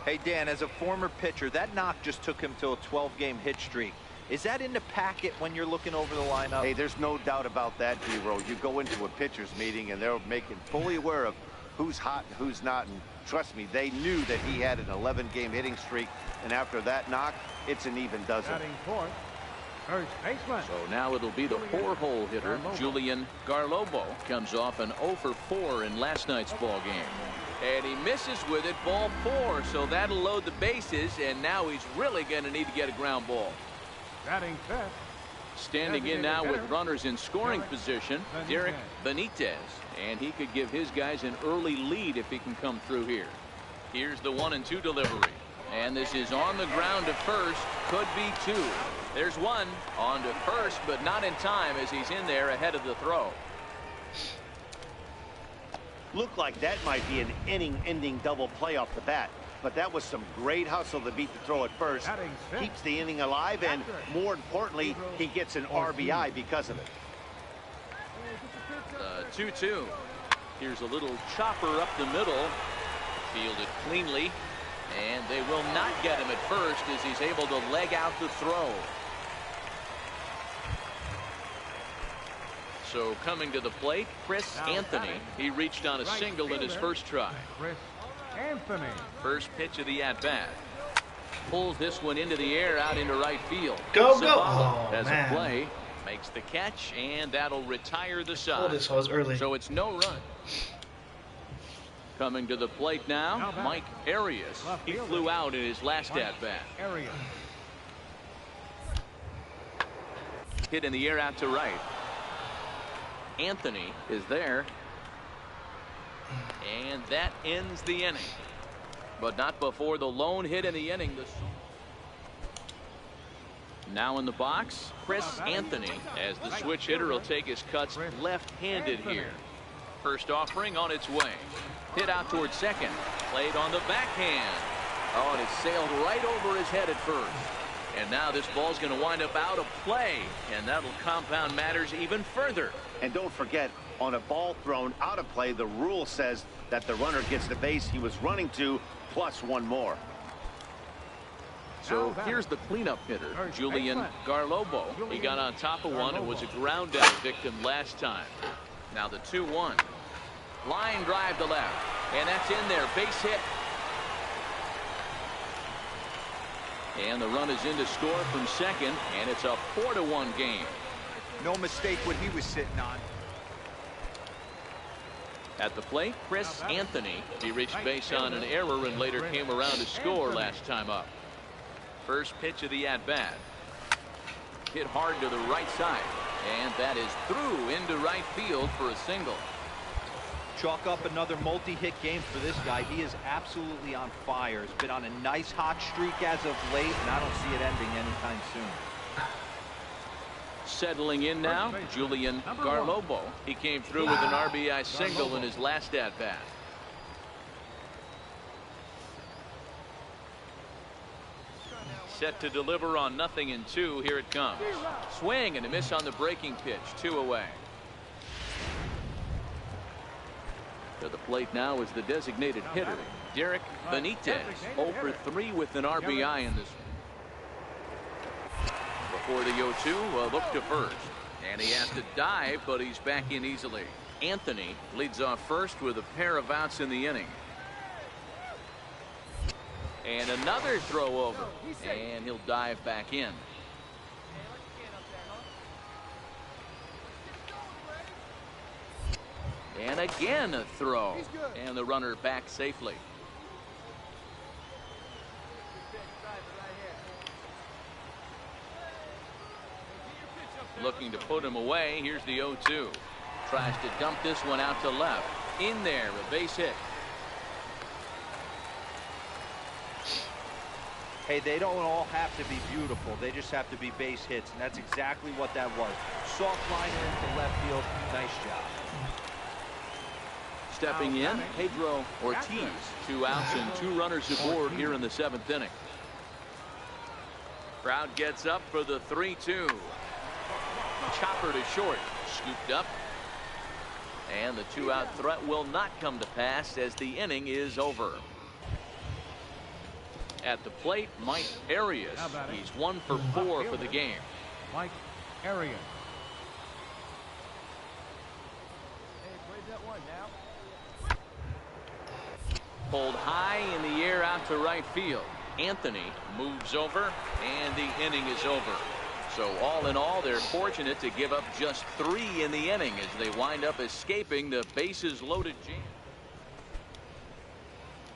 Hey, Dan, as a former pitcher, that knock just took him to a 12-game hit streak. Is that in the packet when you're looking over the lineup? Hey, there's no doubt about that, D-Row. You go into a pitcher's meeting, and they're making fully aware of who's hot and who's not. And trust me, they knew that he had an 11-game hitting streak. And after that knock, it's an even dozen. First baseman. So now it'll be the 4-hole hitter, Julian Garlobo. Comes off an 0 for 4 in last night's ball game. And he misses with it, ball 4. So that'll load the bases, and now he's really going to need to get a ground ball. Batting fifth. Standing in now with runners in scoring position, Derek Benitez. And he could give his guys an early lead if he can come through here. Here's the 1-2 delivery. And this is on the ground to first. Could be 2. There's 1 on to first, but not in time as he's in there ahead of the throw. Looked like that might be an inning-ending double play off the bat. But that was some great hustle to beat the throw at first. Keeps the inning alive, and more importantly, he gets an RBI because of it. 2-2. Here's a little chopper up the middle. Fielded cleanly. And they will not get him at first as he's able to leg out the throw. So coming to the plate, Chris Anthony. He reached on a single in his first try. Chris Anthony. First pitch of the at-bat. Pulls this one into the air out into right field. Go, Zavala go. has a play. Makes the catch, and that'll retire the side. This was early. So it's no run. Coming to the plate now, Mike Arias. He flew out in his last at-bat. Arias. Hit in the air out to right. Anthony is there. And that ends the inning. But not before the lone hit in the inning. Now in the box, Chris Anthony, as the switch hitter will take his cuts left-handed here. First offering on its way. Hit out towards second. Played on the backhand. Oh, and it sailed right over his head at first. And now this ball's going to wind up out of play. And that'll compound matters even further. And don't forget, on a ball thrown out of play, the rule says that the runner gets the base he was running to, plus 1 more. So here's the cleanup hitter, Julian Garlobo. He got on top of one and was a ground out victim last time. Now the 2-1. Line drive to left. And that's in there. Base hit. And the run is in to score from second, and it's a 4-1 game. No mistake what he was sitting on. At the plate, Chris Anthony. He reached base on an error and later came around to score last time up. First pitch of the at-bat. Hit hard to the right side. And that is through into right field for a single. Chalk up another multi-hit game for this guy. He is absolutely on fire. He's been on a nice hot streak as of late, and I don't see it ending anytime soon. Settling in now, Julian Garlobo. He came through with an RBI single in his last at-bat. Set to deliver on 0-2. Here it comes. Swing and a miss on the breaking pitch. 2 away. To the plate now is the designated hitter, Derek Benitez. 0 for 3 with an RBI in this one. Before the 0-2, a look to first. And he has to dive, but he's back in easily. Anthony leads off first with a pair of outs in the inning. And another throw over. And he'll dive back in. And again a throw. And the runner back safely. Looking to put him away. Here's the 0-2. Tries to dump this one out to left. In there, a base hit. Hey, they don't all have to be beautiful. They just have to be base hits, and that's exactly what that was. Soft liner into left field. Nice job. Stepping in, Pedro Ortiz. 2 outs and 2 runners aboard here in the 7th inning. Crowd gets up for the 3-2. Chopper to short. Scooped up. And the 2-out threat will not come to pass as the inning is over. At the plate, Mike Arias. He's 1 for 4 for the game. Mike Arias. Pulled high in the air out to right field. Anthony moves over, and the inning is over. So all in all, they're fortunate to give up just 3 in the inning as they wind up escaping the bases loaded jam.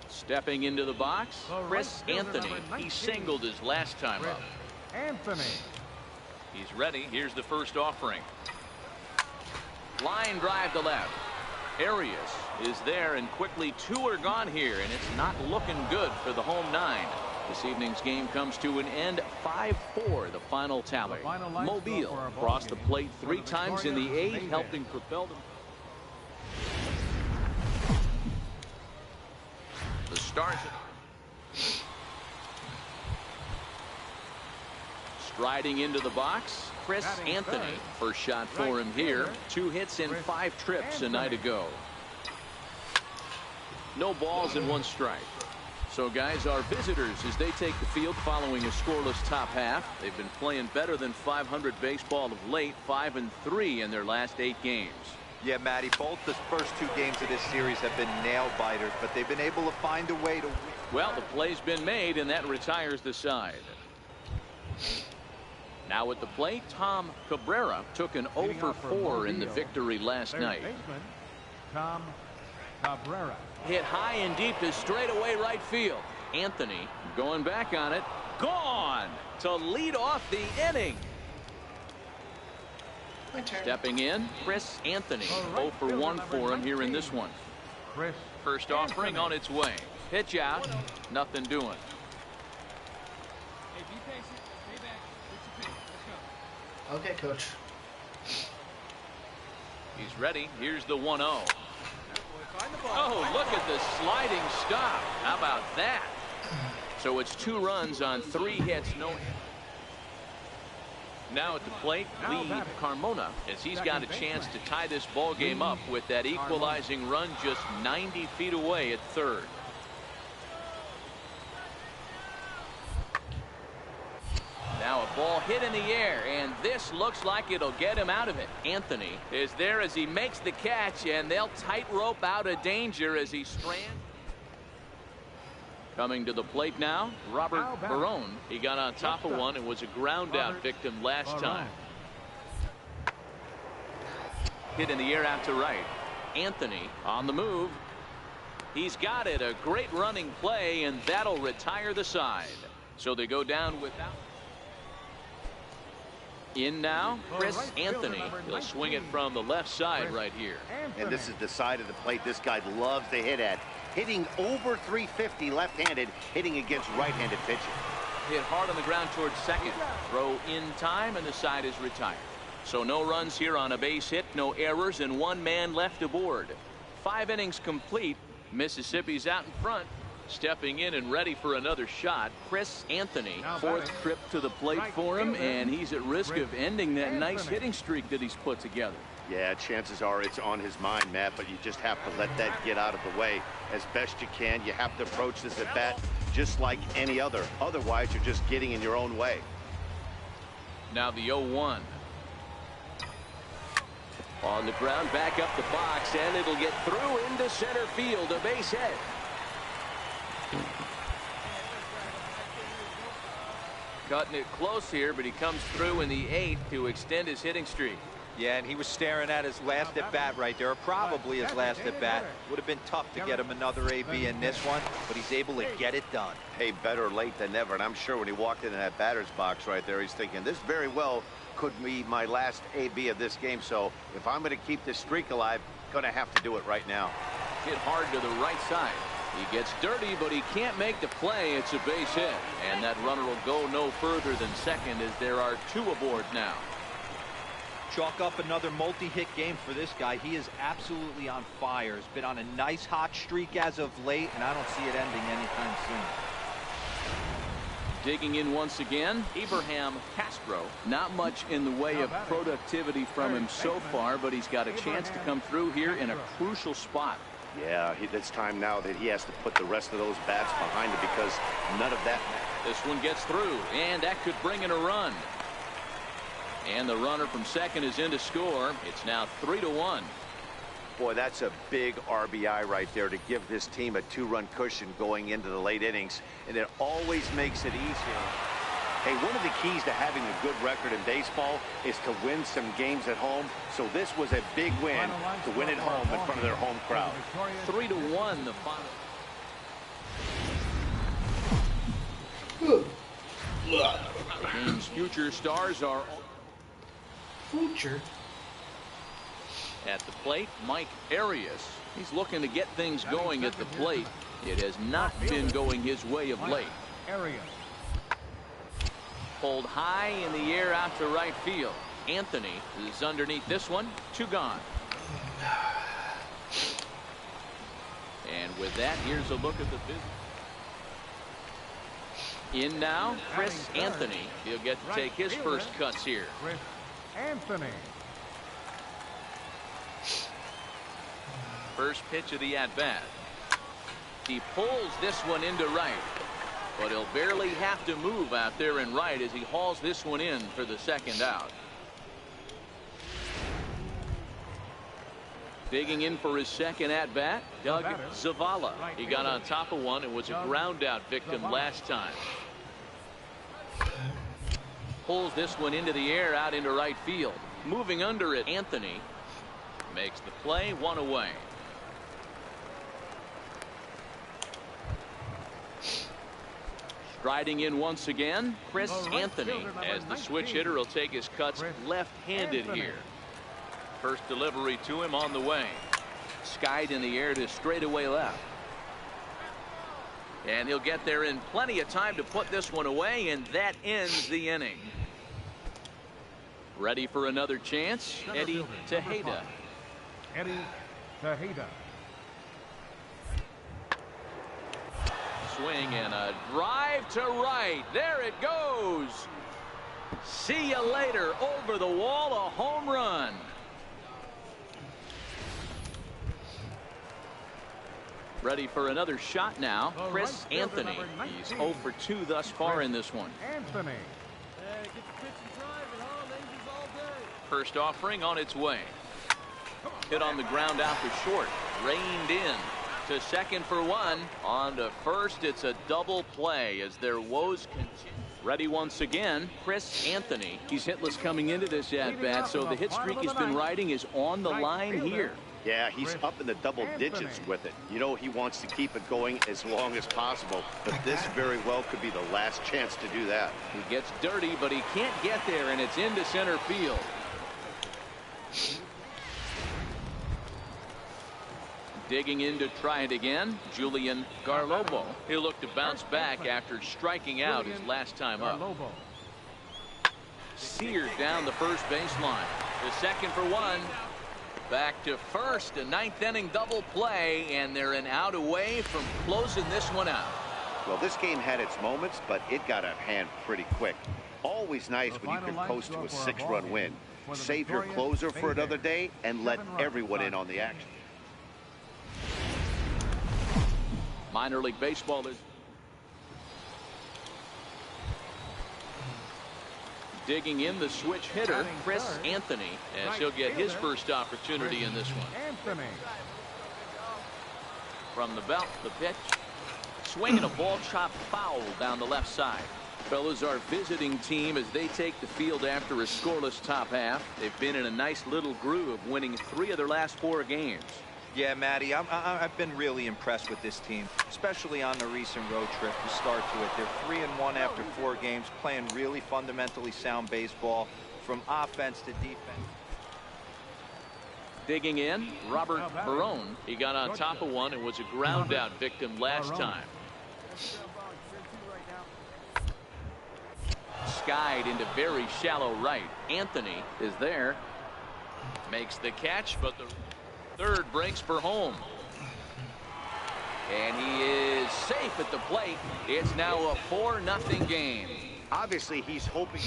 Stepping into the box, Chris Anthony. He singled his last time up. Anthony. He's ready. Here's the first offering. Line drive to left. Arias is there, and quickly 2 are gone here, and it's not looking good for the home 9. This evening's game comes to an end. 5-4, the final tally. Mobile crossed the plate 3 times in the 8th, helping propel them. The Stars. Striding into the box, Chris Anthony. First shot for him here. 2 hits and 5 trips a night ago. No balls and 1 strike. So guys, our visitors as they take the field following a scoreless top half. They've been playing better than .500 baseball of late. 5-3 in their last 8 games. Yeah, Matty, both the first 2 games of this series have been nail-biters, but they've been able to find a way to win. Well, the play's been made, and that retires the side. Now at the plate, Tom Cabrera took an 0 for 4 in the victory last night. Tom Cabrera. Hit high and deep to straightaway right field. Anthony going back on it. Gone to lead off the inning. Stepping in, Chris Anthony. 0 for 1 for him here in this one. First offering on its way. Pitch out. Nothing doing. Okay, coach. He's ready. Here's the 1-0. Oh, look at the sliding stop. How about that? So it's 2 runs on 3 hits, no hit. Now at the plate, Lee Carmona, as he's got a chance to tie this ball game up with that equalizing run just 90 feet away at third. Now a ball hit in the air, and this looks like it'll get him out of it. Anthony is there as he makes the catch, and they'll tightrope out of danger as he strands. Coming to the plate now, Robert Barone. He got on top of one and was a ground out victim last time. Hit in the air out to right. Anthony on the move. He's got it. A great running play, and that'll retire the side. So they go down without. In now, Chris Anthony. He'll swing it from the left side right here. And this is the side of the plate this guy loves to hit at. Hitting over 350 left-handed, hitting against right-handed pitching. Hit hard on the ground towards second. Throw in time, and the side is retired. So no runs here on a base hit, no errors, and one man left aboard. 5 innings complete. Mississippi's out in front. Stepping in and ready for another shot, Chris Anthony. 4th trip to the plate for him, and he's at risk of ending that nice hitting streak that he's put together. Yeah, chances are it's on his mind, Matt, but you just have to let that get out of the way as best you can. You have to approach this at bat just like any other. Otherwise, you're just getting in your own way. Now the 0-1. On the ground, back up the box, and it'll get through into center field. A base hit. Cutting it close here, but he comes through in the 8th to extend his hitting streak. Yeah, and he was staring at his last at bat right there, or probably his last at bat. Would have been tough to get him another AB in this one, but he's able to get it done. Hey, better late than never, and I'm sure when he walked into that batter's box right there, he's thinking, this very well could be my last AB of this game, so if I'm going to keep this streak alive, going to have to do it right now. Hit hard to the right side. He gets dirty, but he can't make the play. It's a base hit, and that runner will go no further than second as there are 2 aboard now. Chalk up another multi-hit game for this guy. He is absolutely on fire. He's been on a nice hot streak as of late, and I don't see it ending anytime soon. Digging in once again, Abraham Castro. Not much in the way of productivity from him so far, but he's got a chance to come through here in a crucial spot. Yeah, it's time now that he has to put the rest of those bats behind him because none of that. This one gets through, and that could bring in a run. And the runner from second is in to score. It's now 3-1. Boy, that's a big RBI right there to give this team a 2-run cushion going into the late innings, and it always makes it easier. Hey, one of the keys to having a good record in baseball is to win some games at home. So this was a big win to win at home in front of their home crowd. 3-1 the final. The game's future stars are at the plate. Mike Arias. He's looking to get things going at the plate. It has not been going his way of late. Pulled high in the air out to right field. Anthony is underneath this one. 2 gone. And with that, here's a look at the business. In now, Chris Anthony. He'll get to take his first cuts here. Chris Anthony. First pitch of the at-bat. He pulls this one into right, but he'll barely have to move out there in right as he hauls this one in for the second out. Digging in for his second at-bat, Doug Zavala. He got on top of one and was a ground-out victim last time. Pulls this one into the air out into right field. Moving under it, Anthony makes the play, 1 away. Striding in once again, Chris Anthony, as the switch hitter will take his cuts left-handed here. First delivery to him on the way. Skied in the air to straightaway left. And he'll get there in plenty of time to put this one away, and that ends the inning. Ready for another chance, Eddie Tejeda. Eddie Tejeda. Swing and a drive to right. There it goes. See you later. Over the wall, a home run. Ready for another shot now, Chris Anthony. He's 0 for 2 thus far in this one. Anthony. First offering on its way. Hit on the ground out to short. Reined in. To second for one. On to first. It's a double play as their woes continue. Ready once again, Chris Anthony. He's hitless coming into this at-bat, so the hit streak he's been riding is on the line here. Yeah, he's up in the double digits with it. You know he wants to keep it going as long as possible, but this very well could be the last chance to do that. He gets dirty, but he can't get there, and it's into center field. Digging in to try it again, Julian Garlobo. He'll look to bounce back after striking out his last time up. Seared down the first baseline. The second for one. Back to first, a ninth inning double play, and they're an out away from closing this one out. Well, this game had its moments, but it got out of hand pretty quick. Always nice when you can coast to a 6-run win. Save your closer for another day and let everyone in on the action. Minor League Baseball is digging in the switch hitter, Chris Anthony, as he'll get his first opportunity in this one. From the belt, the pitch. Swinging a ball chopped foul down the left side. Fellas, our visiting team as they take the field after a scoreless top half. They've been in a nice little groove, winning 3 of their last 4 games. Yeah, Matty, I've been really impressed with this team, especially on the recent road trip to start to it. They're 3-1 after 4 games, playing really fundamentally sound baseball from offense to defense. Digging in, Robert Barone. He got on top of one and was a ground out victim last time. Skied into very shallow right. Anthony is there. Makes the catch, but the third breaks for home. And he is safe at the plate. It's now a 4-0 game. Obviously, he's hoping.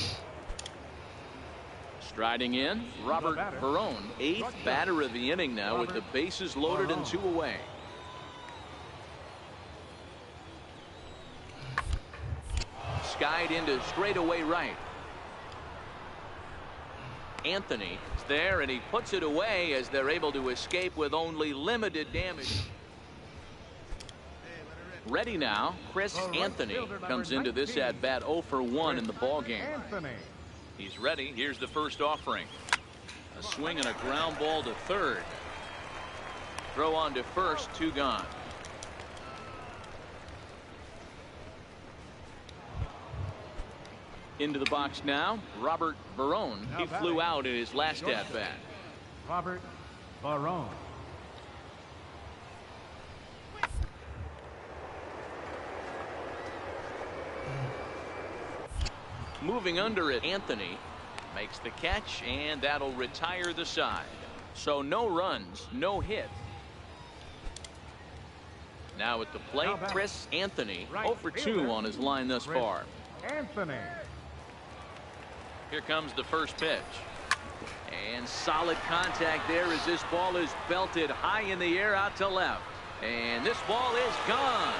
Striding in, Robert Barone, 8th batter of the inning now with the bases loaded and 2 away. Skied into straightaway right. Anthony is there, and he puts it away as they're able to escape with only limited damage. Ready now, Chris Anthony comes into this at bat 0 for 1 in the ball game. He's ready. Here's the first offering. A swing and a ground ball to third. Throw on to first, 2 gone. Into the box now, Robert Barone. He flew out in his last at bat. Robert Barone. Moving under it, Anthony makes the catch, and that'll retire the side. So no runs, no hit. Now at the plate, Chris Anthony, 0 for 2 on his line thus far. Anthony. Here comes the first pitch. And solid contact there as this ball is belted high in the air out to left. And this ball is gone.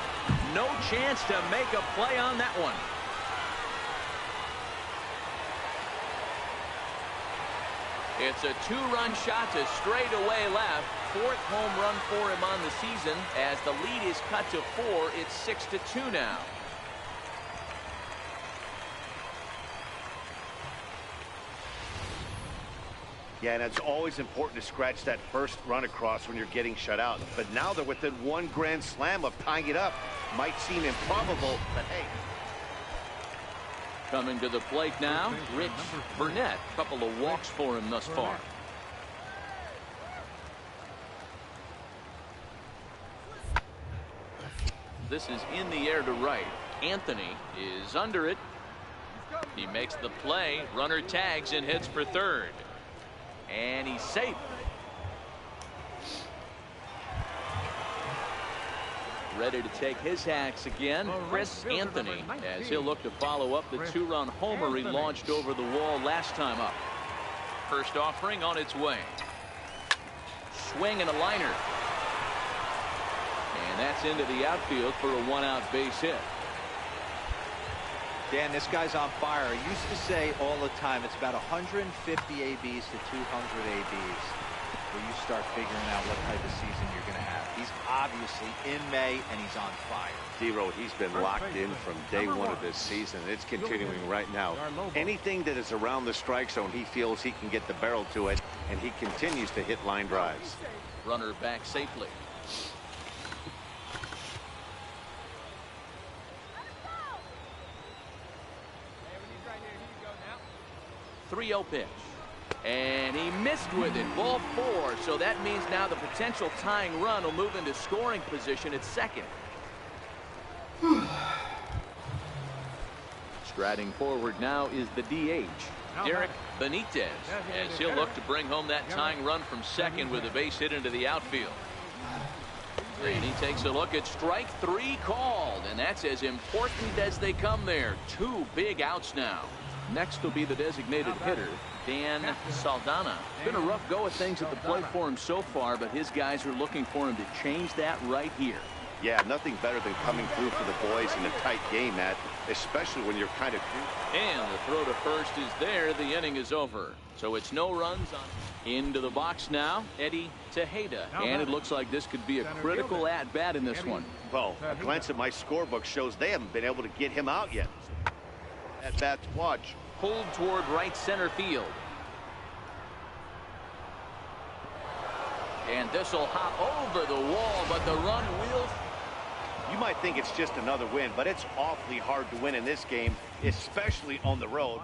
No chance to make a play on that one. It's a 2-run shot to straightaway left. 4th home run for him on the season. As the lead is cut to 4, it's 6-2 now. Yeah, and it's always important to scratch that first run across when you're getting shut out. But now they're within 1 grand slam of tying it up. Might seem improbable, but hey. Coming to the plate now, Rich Burnett. Couple of walks for him thus far. This is in the air to right. Anthony is under it. He makes the play. Runner tags and heads for third. And he's safe. Ready to take his hacks again, Chris Anthony, as he'll look to follow up the 2-run homer he launched over the wall last time up. First offering on its way. Swing and a liner. And that's into the outfield for a 1-out base hit. Dan, this guy's on fire. I used to say all the time, it's about 150 ABs to 200 ABs where you start figuring out what type of season you're going to have. He's obviously in May, and he's on fire. Zero, he's been locked in from day one of this season. It's continuing right now. Anything that is around the strike zone, he feels he can get the barrel to it, and he continues to hit line drives. Runner back safely. 3-0 pitch. And he missed with it. Ball 4. So that means now the potential tying run will move into scoring position at second. Striding forward now is the DH, Derek Benitez, as he'll look to bring home that tying run from second with a base hit into the outfield. And he takes a look at strike 3 called, and that's as important as they come there. 2 big outs now. Next will be the designated hitter, Dan Saldana. It's been a rough go of things at the plate for him so far, but his guys are looking for him to change that right here. Yeah, nothing better than coming through for the boys in a tight game, Matt, especially when you're kind of... And the throw to first is there. The inning is over. So it's no runs on. Into the box now, Eddie Tejeda. And it looks like this could be a critical at-bat in this one. Well, a glance at my scorebook shows they haven't been able to get him out yet. At-bat to watch. Pulled toward right center field. And this will hop over the wall, but the run will... You might think it's just another win, but it's awfully hard to win in this game, especially on the road.